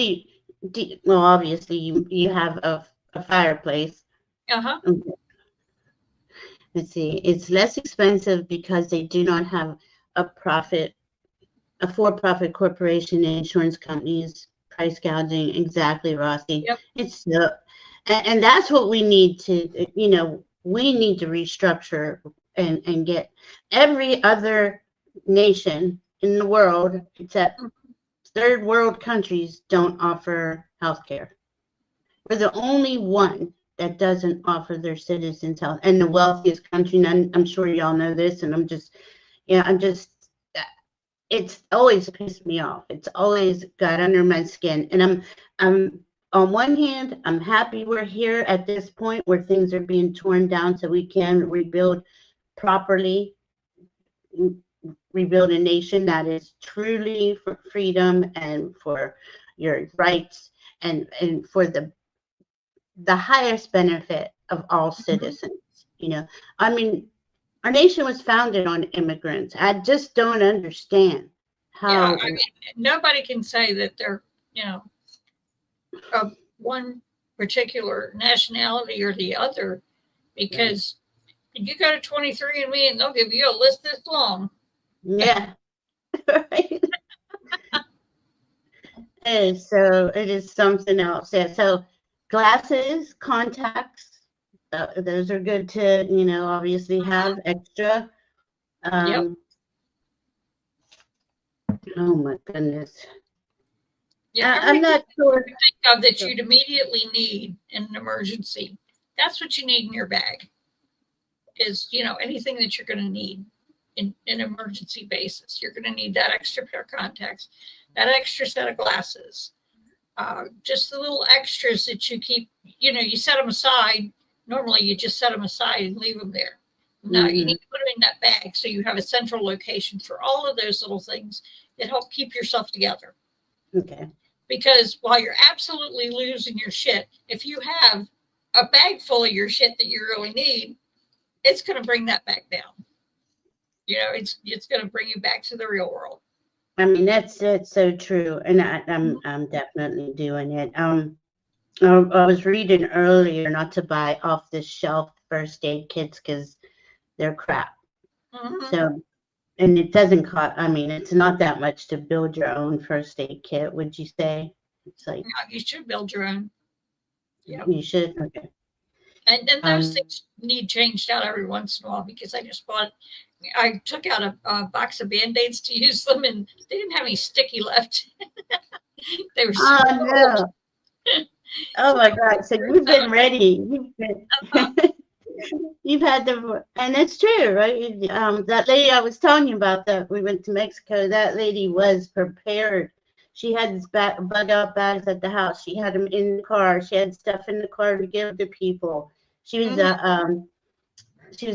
Speaker 1: well, obviously you have a fireplace.
Speaker 2: Uh-huh.
Speaker 1: let's see, it's less expensive because they do not have a for-profit corporation and insurance companies price gouging. Exactly, Rossi.
Speaker 2: Yep.
Speaker 1: It's and that's what we need to, we need to restructure and get every other nation in the world, except third world countries, don't offer health care. We're the only one that doesn't offer their citizens health, and the wealthiest country. And I'm sure y'all know this, and it's always pissed me off. It's always got under my skin. And I'm on one hand, I'm happy we're here at this point where things are being torn down so we can rebuild properly, rebuild a nation that is truly for freedom and for your rights and for the highest benefit of all citizens. I mean, our nation was founded on immigrants. I just don't understand how.
Speaker 2: Yeah, I mean, nobody can say that they're, of one particular nationality or the other, because you go to 23andMe and they'll give you a list this long.
Speaker 1: Yeah. Right. And so it is something else. Yeah. So glasses, contacts, those are good to, obviously have extra.
Speaker 2: Yep.
Speaker 1: Oh my goodness.
Speaker 2: Yeah,
Speaker 1: I'm not sure.
Speaker 2: Think of that you'd immediately need in an emergency. That's what you need in your bag. Is anything that you're going to need in an emergency basis. You're going to need that extra pair of contacts, that extra set of glasses, just the little extras that you keep. You set them aside. Normally, you just set them aside and leave them there. Now you need to put them in that bag so you have a central location for all of those little things that help keep yourself together.
Speaker 1: Okay.
Speaker 2: Because while you're absolutely losing your shit, if you have a bag full of your shit that you really need, it's going to bring that back down. It's going to bring you back to the real world.
Speaker 1: I mean, that's so true, and I'm definitely doing it. I was reading earlier not to buy off the shelf first aid kits because they're crap. So, and it doesn't cost. I mean, it's not that much to build your own first aid kit. Would you say? It's like
Speaker 2: you should build your own.
Speaker 1: Yeah, you should. Okay.
Speaker 2: And those things need changed out every once in a while because I took out a box of Band-Aids to use them and they didn't have any sticky left. They were
Speaker 1: no. Oh my God. So you've been ready. You've had them, and it's true, right? That lady I was telling you about that we went to Mexico, that lady was prepared. She had this bug out bags at the house. She had them in the car. She had stuff in the car to give to people. She was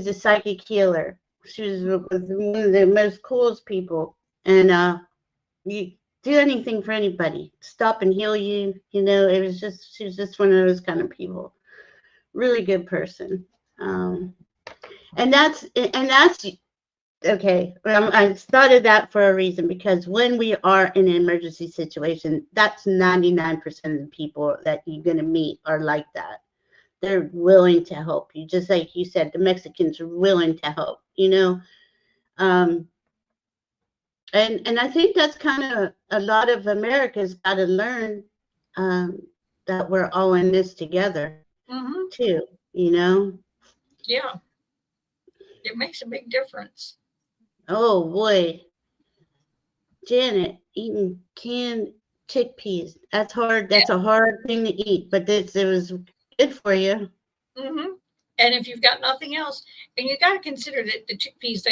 Speaker 1: a psychic healer. She was one of the most coolest people. And you do anything for anybody, stop and heal you. She was just one of those kind of people. Really good person. And that's okay. I started that for a reason, because when we are in an emergency situation, that's 99% of the people that you're going to meet are like that. They're willing to help you. Just like you said, the Mexicans are willing to help, and I think that's kind of a lot of America's got to learn, that we're all in this together too,
Speaker 2: Yeah. It makes a big difference.
Speaker 1: Oh boy, Janet, eating canned chickpeas. That's hard. That's a hard thing to eat, but it was good for you.
Speaker 2: And if you've got nothing else, and you got to consider that the chickpeas,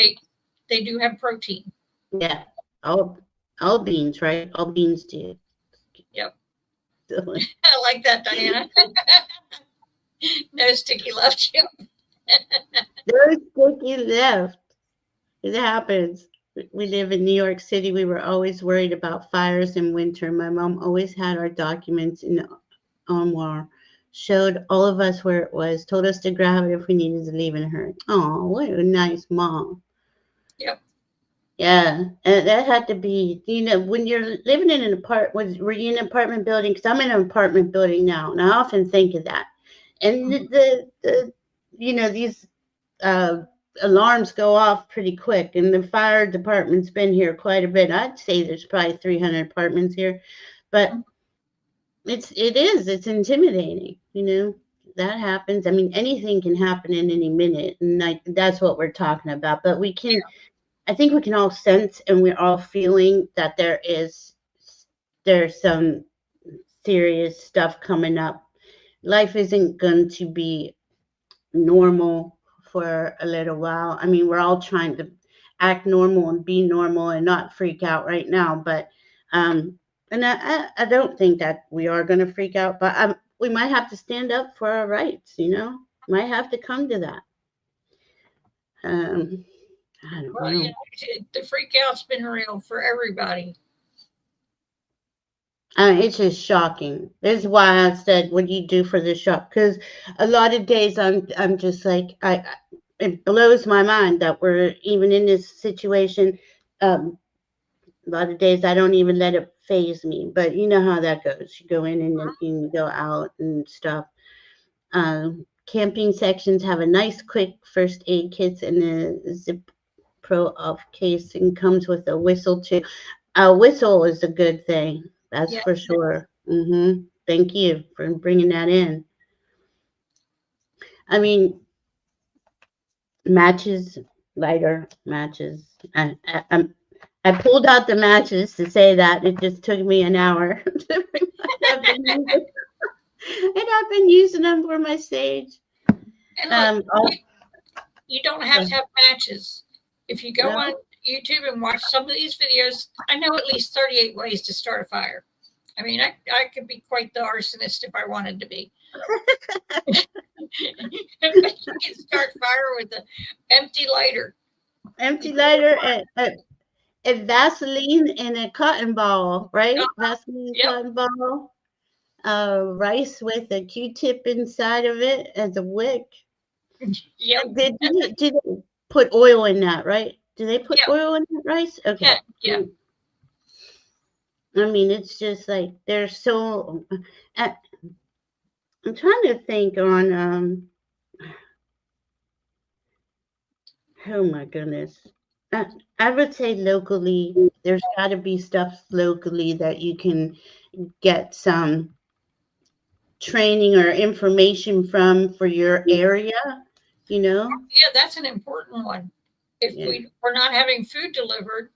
Speaker 2: they do have protein.
Speaker 1: Yeah, all beans, right? All beans do.
Speaker 2: Yep. I like that, Diana. No sticky left.
Speaker 1: No sticky left. It happens. We live in New York City. We were always worried about fires in winter. My mom always had our documents in the armoire, showed all of us where it was, told us to grab it if we needed to leave in a hurry. Oh, what a nice mom.
Speaker 2: Yep.
Speaker 1: Yeah, and that had to be, when you're living in an apartment, were you in an apartment building? Because I'm in an apartment building now, and I often think of that. And these alarms go off pretty quick, and the fire department's been here quite a bit. I'd say there's probably 300 apartments here, but it's intimidating, that happens. I mean, anything can happen in any minute, and that's what we're talking about. But I think we can all sense, and we're all feeling that there's some serious stuff coming up. Life isn't going to be normal for a little while. I mean, we're all trying to act normal and be normal and not freak out right now, but and I don't think that we are going to freak out, but we might have to stand up for our rights, might have to come to that. I don't know.
Speaker 2: The freak out's been real for everybody.
Speaker 1: It's just shocking. This is why I said, what do you do for the shock? Because a lot of days I'm just like, it blows my mind that we're even in this situation. A lot of days I don't even let it phase me, but you know how that goes. You go in and then you go out and stuff. Camping sections have a nice quick first aid kits and a zip pro off case, and comes with a whistle too. A whistle is a good thing. That's for sure. Thank you for bringing that in. I mean, matches, lighter matches. I pulled out the matches to say that. It just took me an hour. And I've been using them for my sage.
Speaker 2: And look, you don't have to have matches. If you go on YouTube and watch some of these videos, I know at least 38 ways to start a fire. I mean, I could be quite the arsonist if I wanted to be. You can start fire with an empty lighter.
Speaker 1: Empty lighter and Vaseline and a cotton ball, right? Vaseline cotton ball. Rice with a Q-tip inside of it as a wick.
Speaker 2: Yep.
Speaker 1: Did they put oil in that, right? Do they put oil in that rice? Okay.
Speaker 2: Yeah.
Speaker 1: I mean, it's just like they're so. I'm trying to think on. Oh my goodness. I would say locally, there's got to be stuff locally that you can get some training or information from for your area,
Speaker 2: Yeah, that's an important one. If we're not having food delivered,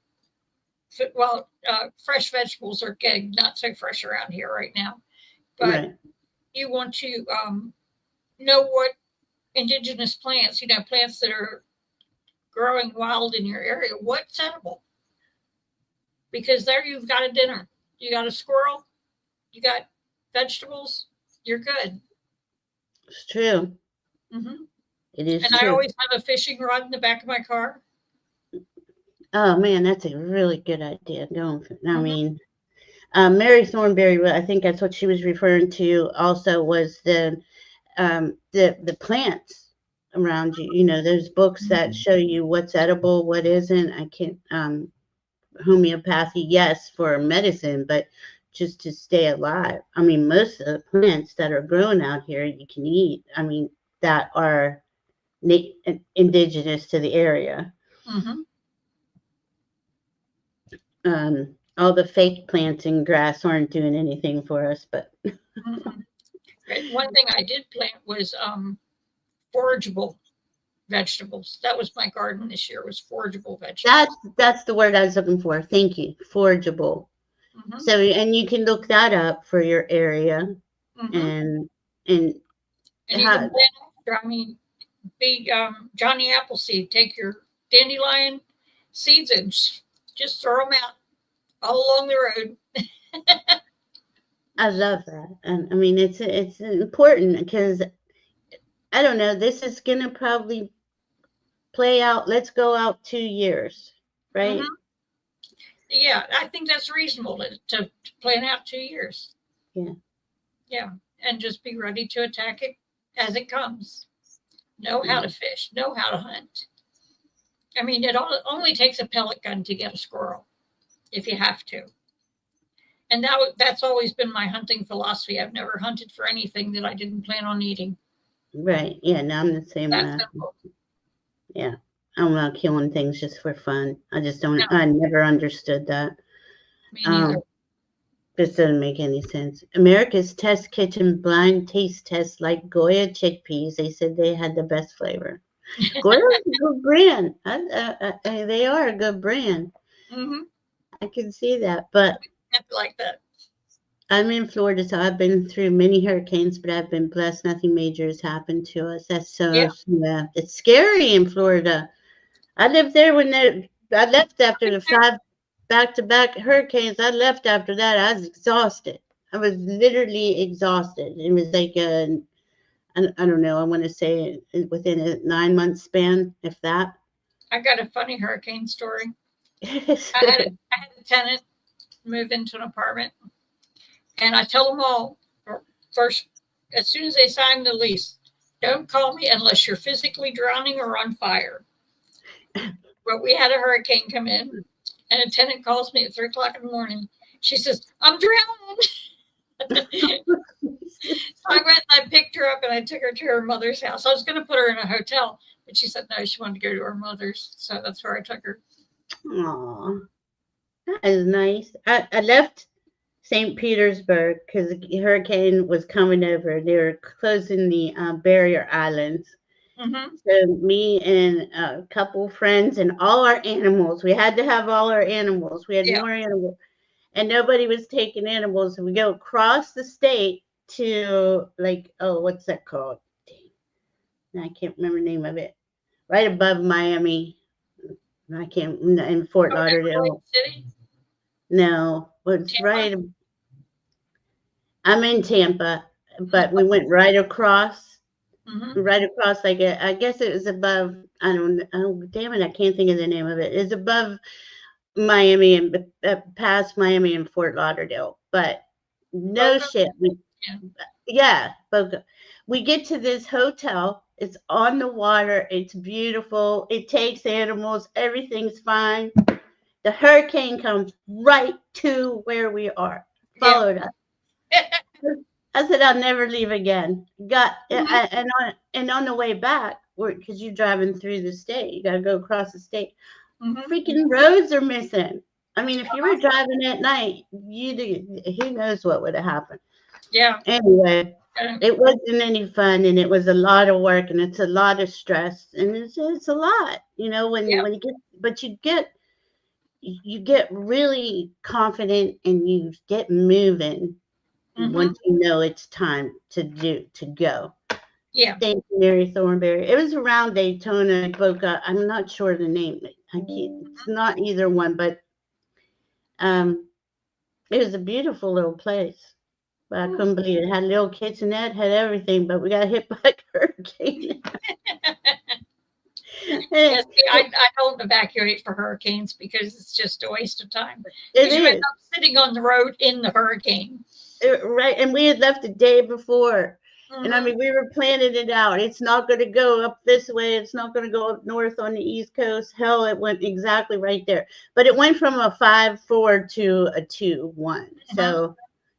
Speaker 2: fresh vegetables are getting not so fresh around here right now, but you want to know what indigenous plants, plants that are growing wild in your area, what's edible. Because there you've got a dinner. You got a squirrel, you got vegetables, you're good.
Speaker 1: It's true. It is
Speaker 2: true. I always have a fishing rod in the back of my car.
Speaker 1: Oh man, that's a really good idea. I mean, Mary Thornberry, I think that's what she was referring to. Also, was the plants around you. There's books that show you what's edible, what isn't. I can't. Homeopathy, yes, for medicine, but just to stay alive. I mean, most of the plants that are grown out here you can eat. I mean, that are indigenous to the area. All the fake plants and grass aren't doing anything for us, but
Speaker 2: one thing I did plant was forageable vegetables. That was my garden this year, was forageable vegetables.
Speaker 1: That's the word I was looking for. Thank you. Forageable. So, and you can look that up for your area. And you can
Speaker 2: plant after. I mean, big Johnny Appleseed, take your dandelion seeds and just throw them out all along the road.
Speaker 1: I love that. And I mean, it's important because I don't know, this is going to probably play out. Let's go out 2 years, right?
Speaker 2: Yeah, I think that's reasonable to plan out 2 years. Yeah, and just be ready to attack it as it comes. Know how to fish, know how to hunt. I mean, it only takes a pellet gun to get a squirrel if you have to. And that's always been my hunting philosophy. I've never hunted for anything that I didn't plan on eating.
Speaker 1: Right. Yeah, no, I'm the same way. Yeah. I'm not killing things just for fun. I just
Speaker 2: No,
Speaker 1: don't, I never understood that.
Speaker 2: me neither.
Speaker 1: This doesn't make any sense. America's Test Kitchen blind taste test like Goya chickpeas. They said they had the best flavor. Goya's a good brand. They are a good brand.
Speaker 2: Mm-hmm.
Speaker 1: I can see that. But
Speaker 2: Like that.
Speaker 1: I'm in Florida, so I've been through many hurricanes, but I've been blessed. Nothing major has happened to us. That's
Speaker 2: Yeah.
Speaker 1: so, yeah, it's scary in Florida. I lived there I left after the 5 back-to-back hurricanes. I left after that. I was exhausted. I was literally exhausted. It was like I don't know. I want to say within a 9-month span, if that.
Speaker 2: I got a funny hurricane story.
Speaker 1: uh
Speaker 2: I had a tenant move into an apartment, and I tell them all first, as soon as they sign the lease, don't call me unless you're physically drowning or on fire. But we had a hurricane come in, and a tenant calls me at 3 o'clock in the morning. She says, I'm drowning. So I went and I picked her up and I took her to her mother's house. I was going to put her in a hotel, but she said no, she wanted to go to her mother's. So that's where I took her.
Speaker 1: Aw, that is nice. I left St. Petersburg because the hurricane was coming over. They were closing the barrier islands.
Speaker 2: Mm-hmm.
Speaker 1: So me and a couple friends and all our animals, we had to have all our animals. We had
Speaker 2: Yeah.
Speaker 1: more animals, and nobody was taking animals. We go across the state to like, oh, what's that called? I can't remember the name of it. Right above Miami. I can't in Fort
Speaker 2: Oh,
Speaker 1: Lauderdale.
Speaker 2: City?
Speaker 1: No, it's
Speaker 2: Tampa?
Speaker 1: right. I'm in Tampa, but we went right across.
Speaker 2: Mm-hmm.
Speaker 1: Right across, like I guess it was above. I don't. Oh, damn it! I can't think of the name of it. It's above Miami and past Miami and Fort Lauderdale. But no
Speaker 2: Boca?
Speaker 1: shit.
Speaker 2: Yeah.
Speaker 1: Yeah, Boca. We get to this hotel. It's on the water. It's beautiful. It takes animals. Everything's fine. The hurricane comes right to where we are.
Speaker 2: Yeah.
Speaker 1: Followed us. I said I'll never leave again.
Speaker 2: Mm-hmm.
Speaker 1: And on the way back, because you're driving through the state, you got to go across the state.
Speaker 2: Mm-hmm.
Speaker 1: Freaking roads are missing. I mean, if you were driving at night, who knows what would have happened.
Speaker 2: Yeah.
Speaker 1: Anyway, it wasn't any fun, and it was a lot of work, and it's a lot of stress, and it's a lot, when
Speaker 2: Yeah.
Speaker 1: you get, but you get really confident and you get moving
Speaker 2: Mm-hmm.
Speaker 1: once you know it's time to go.
Speaker 2: Yeah.
Speaker 1: Thank you, Mary Thornberry. It was around Daytona, Boca. I'm not sure the name. It's not either one, but it was a beautiful little place. But I couldn't believe it. Had a little kitchenette, had everything, but we got hit by a hurricane.
Speaker 2: Yes, I don't evacuate for hurricanes because it's just a waste of time.
Speaker 1: It
Speaker 2: You end
Speaker 1: is.
Speaker 2: up sitting on the road in the hurricane.
Speaker 1: Right, and we had left the day before. And I
Speaker 2: Mm-hmm.
Speaker 1: mean, we were planning it out. It's not going to go up this way. It's not going to go up north on the East Coast. Hell, it went exactly right there. But it went from a 5-4 to a 2-1. So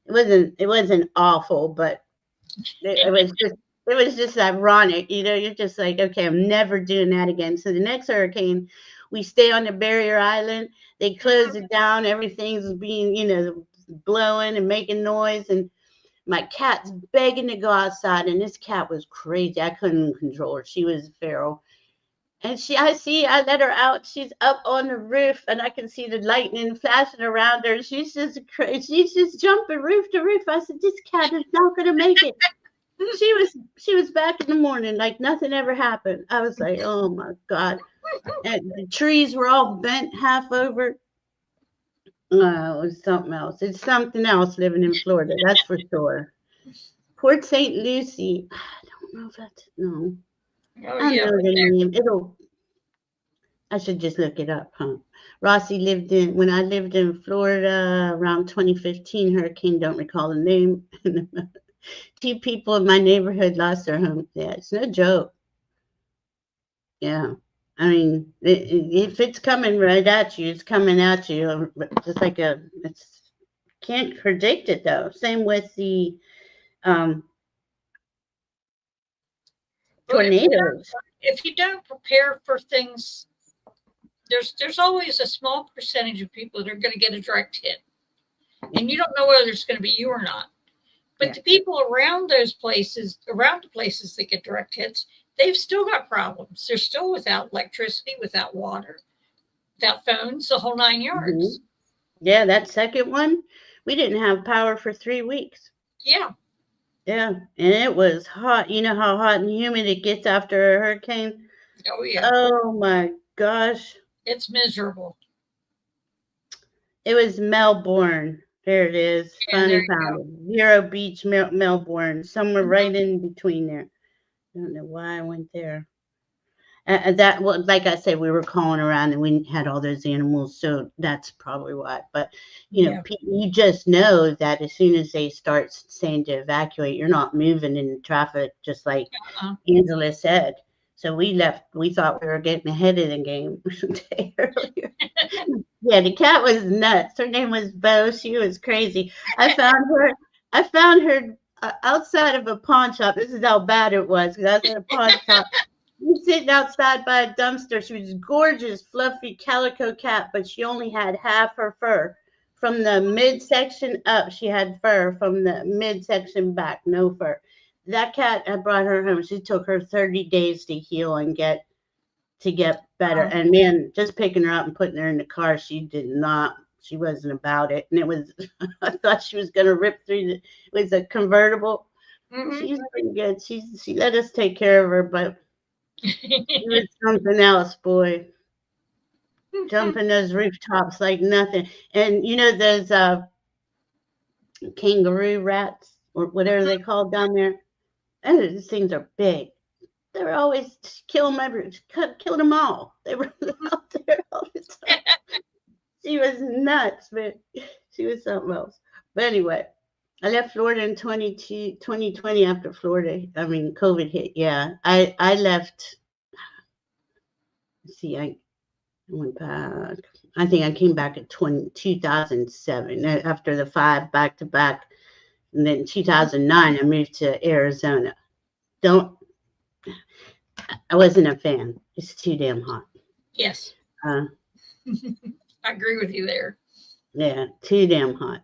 Speaker 1: it wasn't awful, but it was just ironic. You're just like, okay, I'm never doing that again. So the next hurricane, we stay on the barrier island. They close it down. Everything's being, blowing and making noise, and my cat's begging to go outside, and this cat was crazy. I couldn't control her. She was feral. And I let her out. She's up on the roof, and I can see the lightning flashing around her. She's just crazy. She's just jumping roof to roof. I said, this cat is not going to make it. She was back in the morning like nothing ever happened. I was like, oh my God. And the trees were all bent half over. It was something else. It's something else living in Florida, that's for sure. Port St. Lucie. I don't know if that's no.
Speaker 2: Oh
Speaker 1: I
Speaker 2: yeah.
Speaker 1: know the name. I should just look it up, huh? Rossi when I lived in Florida around 2015 hurricane, don't recall the name. 2 people in my neighborhood lost their home. Yeah, it's no joke. Yeah. I mean, if it's coming right at you, it's coming at you. Just like can't predict it though. Same with the
Speaker 2: Well,
Speaker 1: tornadoes.
Speaker 2: if you don't prepare for things, there's always a small percentage of people that are going to get a direct hit, and you don't know whether it's going to be you or not. But the people around those places, around the places that get direct hits, they've still got problems. They're still without electricity, without water, without phones, the whole 9 yards.
Speaker 1: Yeah, that second one, we didn't have power for 3 weeks.
Speaker 2: Yeah.
Speaker 1: Yeah, and it was hot. You know how hot and humid it gets after a hurricane?
Speaker 2: Oh, yeah.
Speaker 1: Oh, my gosh.
Speaker 2: It's miserable.
Speaker 1: It was Melbourne. There it is.
Speaker 2: Yeah,
Speaker 1: Finally found it. Vero Beach, Melbourne. Somewhere right in between there. I don't know why I went there. That, well, like I said, we were calling around and we had all those animals, so that's probably why. But you know, you just know that as soon as they start saying to evacuate, you're not moving in traffic, just like Angela said. So we left. We thought we were getting ahead of the game a day earlier. Yeah, the cat was nuts. Her name was Bo. She was crazy. I found her outside of a pawn shop. This is how bad it was, because I was at a pawn shop. She was sitting outside by a dumpster. She was gorgeous, fluffy calico cat, but she only had half her fur. From the midsection up, she had fur. From the midsection back, no fur. That cat, I brought her home. She took her 30 days to heal and get better. And man, just picking her up and putting her in the car, she wasn't about it. And it was, I thought she was going to rip through it was a convertible. She's pretty good. She let us take care of her, but it was something else, boy. Jumping those rooftops like nothing. And you know those kangaroo rats or whatever they call down there? And these things are big. They were always kill them all. They were out there all the time. She was nuts, but she was something else. But anyway, I left Florida in 2020 after COVID hit. Yeah, I left. See, I went back. I think I came back in 2007 after the 5 back to back. And then 2009, I moved to Arizona. I wasn't a fan. It's too damn hot.
Speaker 2: Yes. I agree with you there.
Speaker 1: Yeah, too damn hot.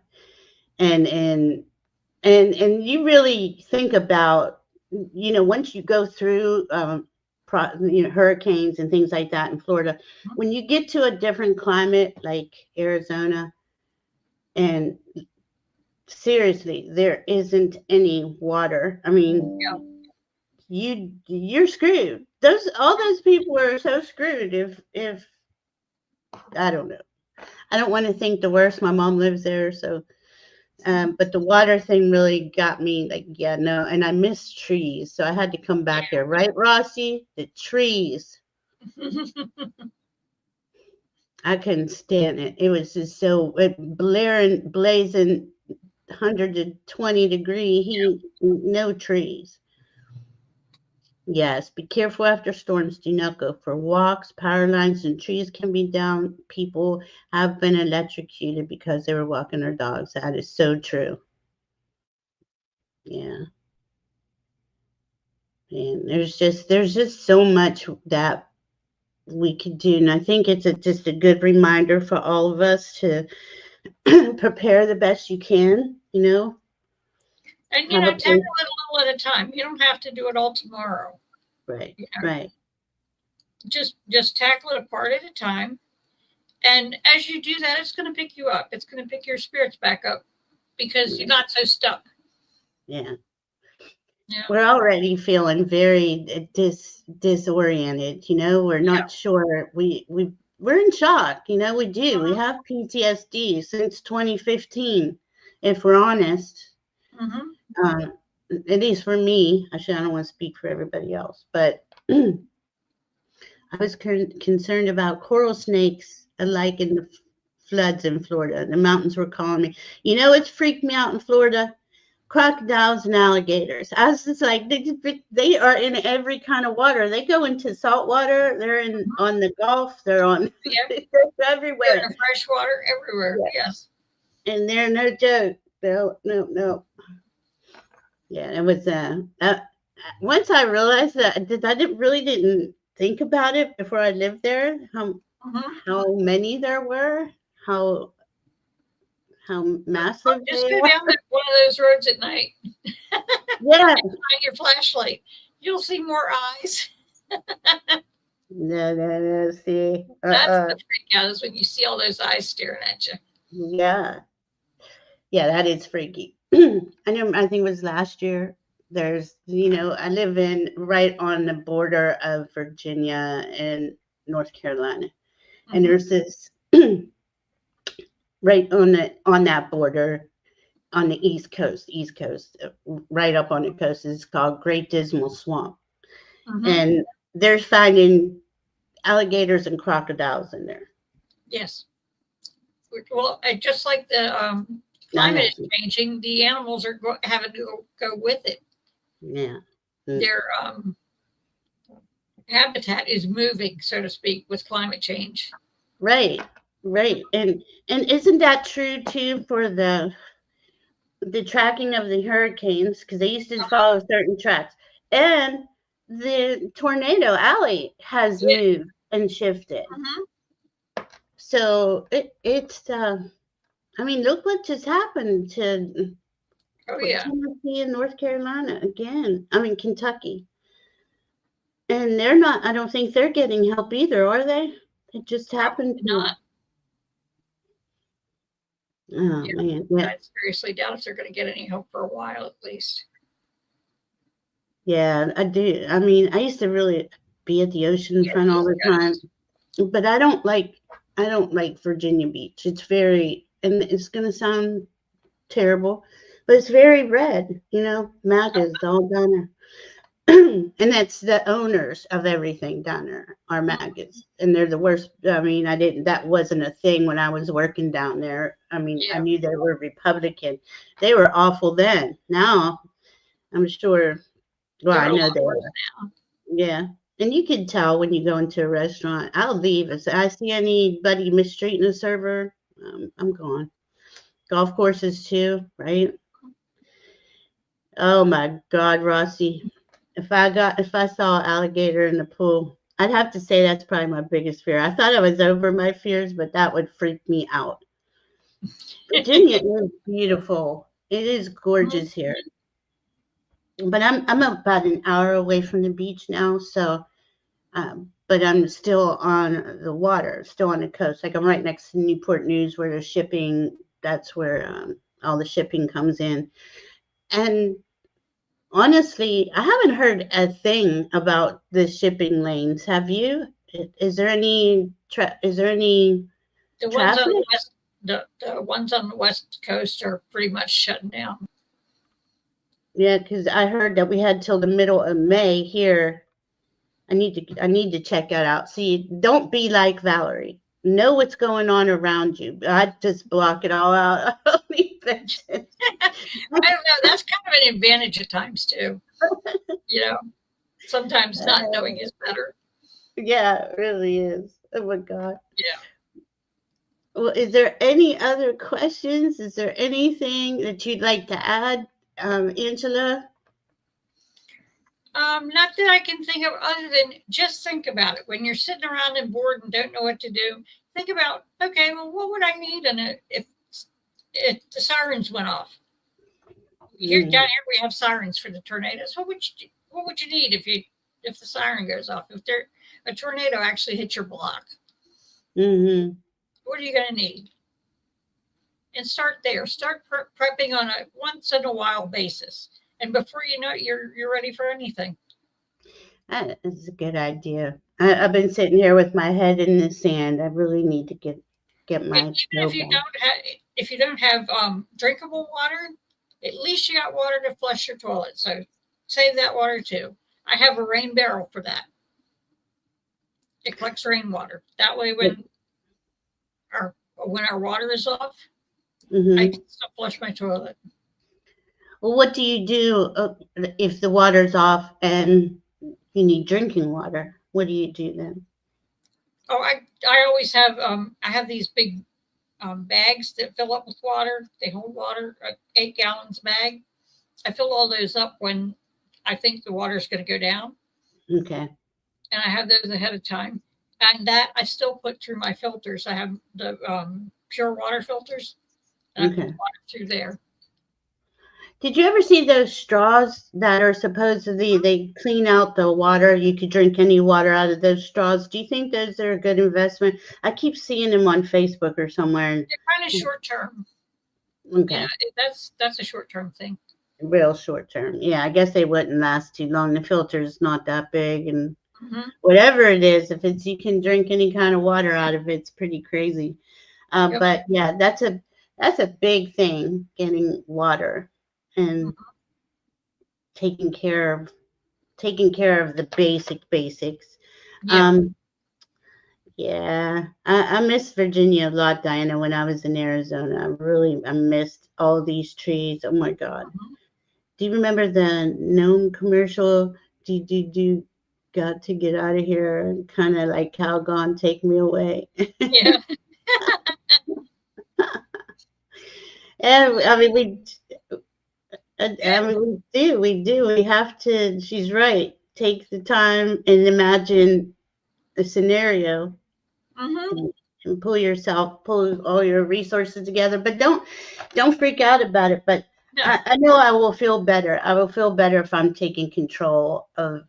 Speaker 1: And you really think about, once you go through hurricanes and things like that in Florida, when you get to a different climate like Arizona, and seriously, there isn't any water. I mean, you're screwed. All those people are so screwed if I don't know. I don't want to think the worst. My mom lives there, so but the water thing really got me like, yeah, no, and I miss trees, so I had to come back here, right, Rossi? The trees. I couldn't stand it. It was just so blazing 120 degree heat, no trees. Yes, be careful after storms. Do not go for walks. Power lines and trees can be down. People have been electrocuted because they were walking their dogs. That is so true. Yeah. And there's just so much that we could do. And I think it's just a good reminder for all of us to prepare the best you can,
Speaker 2: And, tackle it a little at a time. You don't have to do it all tomorrow.
Speaker 1: Right, right.
Speaker 2: Just tackle it a part at a time. And as you do that, it's going to pick you up. It's going to pick your spirits back up because you're not so stuck.
Speaker 1: Yeah. We're already feeling very disoriented, we're not sure. We're in shock, we do. We have PTSD since 2015, if we're honest. At least for me. I don't want to speak for everybody else, but I was concerned about coral snakes alike in the floods in Florida. The mountains were calling me. It's freaked me out in Florida. Crocodiles and alligators. I was just like, they are in every kind of water. They go into salt water. They're on the Gulf. They're they're everywhere.
Speaker 2: They're in the fresh water everywhere. Yes.
Speaker 1: And they're no joke. No. Yeah, it was once I realized that I didn't think about it before I lived there, how many there were, how
Speaker 2: Oh,
Speaker 1: massive
Speaker 2: just
Speaker 1: they
Speaker 2: go
Speaker 1: are.
Speaker 2: down one of those roads at night.
Speaker 1: Yeah.
Speaker 2: Find your flashlight. You'll see more eyes.
Speaker 1: No. See.
Speaker 2: That's the freak out is when you see all those eyes staring at you.
Speaker 1: Yeah. Yeah, that is freaky. I think it was last year. There's, I live in right on the border of Virginia and North Carolina. And there's this right on that border on the East Coast, right up on the coast. It's called Great Dismal Swamp. And they're finding alligators and crocodiles in there.
Speaker 2: Yes. Well, just like the climate is changing, the animals are having to go with it.
Speaker 1: Yeah.
Speaker 2: Their habitat is moving, so to speak, with climate change.
Speaker 1: Right. And isn't that true too for the tracking of the hurricanes? Because they used to follow certain tracks, and the tornado alley has moved and shifted. So it's I mean, look what just happened to Tennessee and North Carolina again. I mean, Kentucky. And they're not, I don't think they're getting help either, are they? It just happened to
Speaker 2: not.
Speaker 1: Oh, man. Yeah.
Speaker 2: I seriously doubt if they're going to get any help for a while at least.
Speaker 1: Yeah, I do. I mean, I used to really be at the ocean front all the time, but I don't like Virginia Beach. It's very, and it's going to sound terrible, but it's very red, maggots all down there. And that's the owners of everything down there are maggots, and they're the worst. I mean, that wasn't a thing when I was working down there. I mean, I knew they were Republican. They were awful then. Now, I'm sure, well, I know they are.
Speaker 2: Now.
Speaker 1: Yeah. And you can tell when you go into a restaurant. I'll leave. If I see anybody mistreating a server, I'm gone. Golf courses too, right? Oh my God, Rossi. If I saw an alligator in the pool, I'd have to say that's probably my biggest fear. I thought I was over my fears, but that would freak me out. Virginia is beautiful. It is gorgeous here. But I'm about an hour away from the beach now, so but I'm still on the water, still on the coast. Like I'm right next to Newport News where the shipping, that's where all the shipping comes in. And honestly, I haven't heard a thing about the shipping lanes. Have you? Is there any traffic?
Speaker 2: The ones on the west, the ones on the west coast are pretty much shutting down.
Speaker 1: Yeah, because I heard that we had till the middle of May here. I need to check that out. See, don't be like Valerie. Know what's going on around you. I just block it all out.
Speaker 2: I don't know. That's kind of an advantage at times too. Sometimes not knowing is better.
Speaker 1: Yeah, it really is. Oh my God.
Speaker 2: Yeah.
Speaker 1: Well, is there any other questions? Is there anything that you'd like to add, Angela?
Speaker 2: Not that I can think of other than just think about it. When you're sitting around and bored and don't know what to do, think about, okay, well, what would I need if the sirens went off? Here down here we have sirens for the tornadoes. What would you need if the siren goes off? If a tornado actually hits your block, what are you going to need? And start there. Start prepping on a once in a while basis. And before you know it, you're ready for anything.
Speaker 1: That is a good idea. I've been sitting here with my head in the sand. I really need to get my.
Speaker 2: And even if you don't have drinkable water, at least you got water to flush your toilet. So save that water too. I have a rain barrel for that. It collects rainwater. That way, when our water is off, I can still flush my toilet.
Speaker 1: Well, what do you do if the water's off and you need drinking water? What do you do then?
Speaker 2: Oh, I always have I have these big bags that fill up with water. They hold water, 8 gallons bag. I fill all those up when I think the water is going to go down.
Speaker 1: Okay.
Speaker 2: And I have those ahead of time. And that I still put through my filters. I have the pure water filters. And I put water through there.
Speaker 1: Did you ever see those straws that are supposedly they clean out the water? You could drink any water out of those straws. Do you think those are a good investment? I keep seeing them on Facebook or somewhere.
Speaker 2: They're kind of short term.
Speaker 1: Okay.
Speaker 2: Yeah, that's a short term thing.
Speaker 1: Real short term. Yeah, I guess they wouldn't last too long. The filter's not that big, and whatever it is, if it's you can drink any kind of water out of it, it's pretty crazy. But yeah, that's a big thing, getting water and taking care of the basics. Yeah, I miss Virginia a lot, Diana. When I was in Arizona, I missed all these trees. Oh my God. Do you remember the gnome commercial? Do got to get out of here? Kind of like Calgon, take me away.
Speaker 2: Yeah.
Speaker 1: And I mean, we do. We have to. She's right. Take the time and imagine a scenario. And pull all your resources together, but don't freak out about it. But no. I know I will feel better. I will feel better if I'm taking control of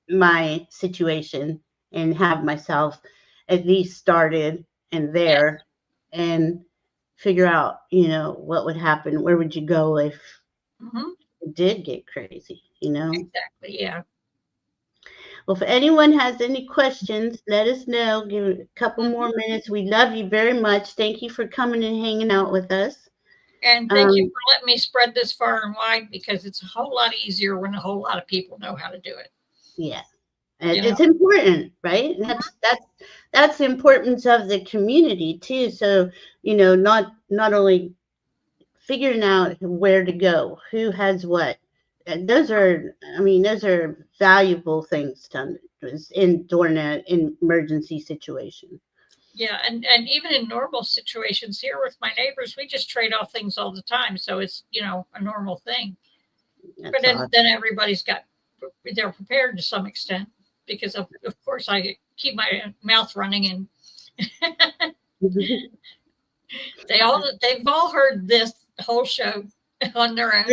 Speaker 1: my situation and have myself at least started and there and figure out, what would happen. Where would you go if it did get crazy,
Speaker 2: Exactly, yeah.
Speaker 1: Well, if anyone has any questions, let us know. Give it a couple more minutes. We love you very much. Thank you for coming and hanging out with us.
Speaker 2: And thank you for letting me spread this far and wide, because it's a whole lot easier when a whole lot of people know how to do it.
Speaker 1: Yeah. It's important, right? And that's the importance of the community too. So, not only figuring out where to go, who has what. And those are valuable things done during an emergency situation.
Speaker 2: Yeah, and even in normal situations here with my neighbors, we just trade off things all the time. So it's, a normal thing. But then everybody's they're prepared to some extent, because of course I keep my mouth running, and they've all heard this whole show on their own.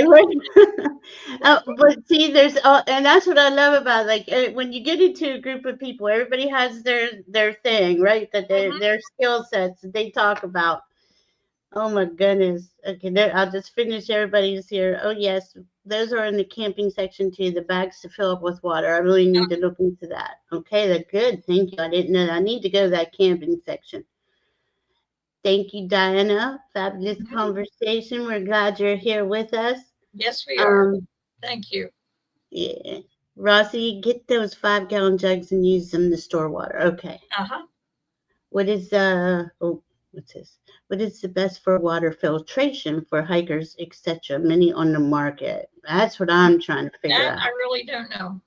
Speaker 1: But see, and that's what I love about when you get into a group of people, everybody has their thing, right? That their skill sets that they talk about. Oh my goodness. Okay, I'll just finish. Everybody's here. Oh yes, those are in the camping section too. The bags to fill up with water. I really need to look into that. Okay, that's good. Thank you. I didn't know that. I need to go to that camping section. Thank you, Diana. Fabulous conversation. We're glad you're here with us.
Speaker 2: Yes, we are. Thank you.
Speaker 1: Yeah. Rossi, get those 5-gallon jugs and use them to store water. Okay. What is what's this? What is the best for water filtration for hikers, etc.? Many on the market. That's what I'm trying to figure out.
Speaker 2: I really don't know.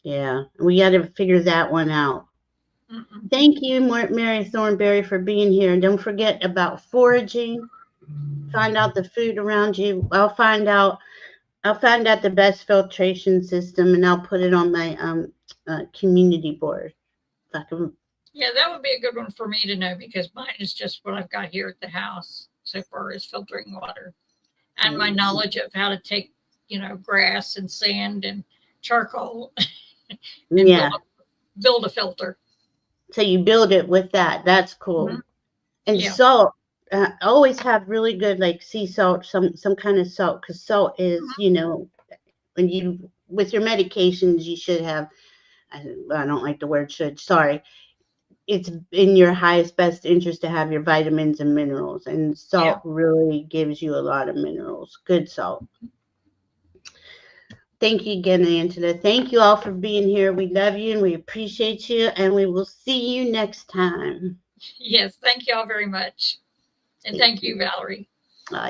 Speaker 1: Yeah, we got to figure that one out. Thank you, Mary Thornberry, for being here. And don't forget about foraging. Find out the food around you. I'll find out the best filtration system, and I'll put it on my community board.
Speaker 2: Yeah, that would be a good one for me to know, because mine is just what I've got here at the house so far as filtering water, and my knowledge of how to take, grass and sand and charcoal and build a filter.
Speaker 1: So you build it with that. That's cool. And salt. Always have really good sea salt, some kind of salt, because salt is, when you with your medications, you should have. I don't like the word should. Sorry. It's in your highest best interest to have your vitamins and minerals, and salt really gives you a lot of minerals. Good salt. Thank you again, Angela. Thank you all for being here. We love you and we appreciate you, and we will see you next time.
Speaker 2: Yes, thank you all very much. And thank you, Valerie.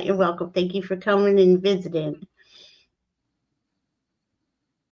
Speaker 1: You're welcome. Thank you for coming and visiting.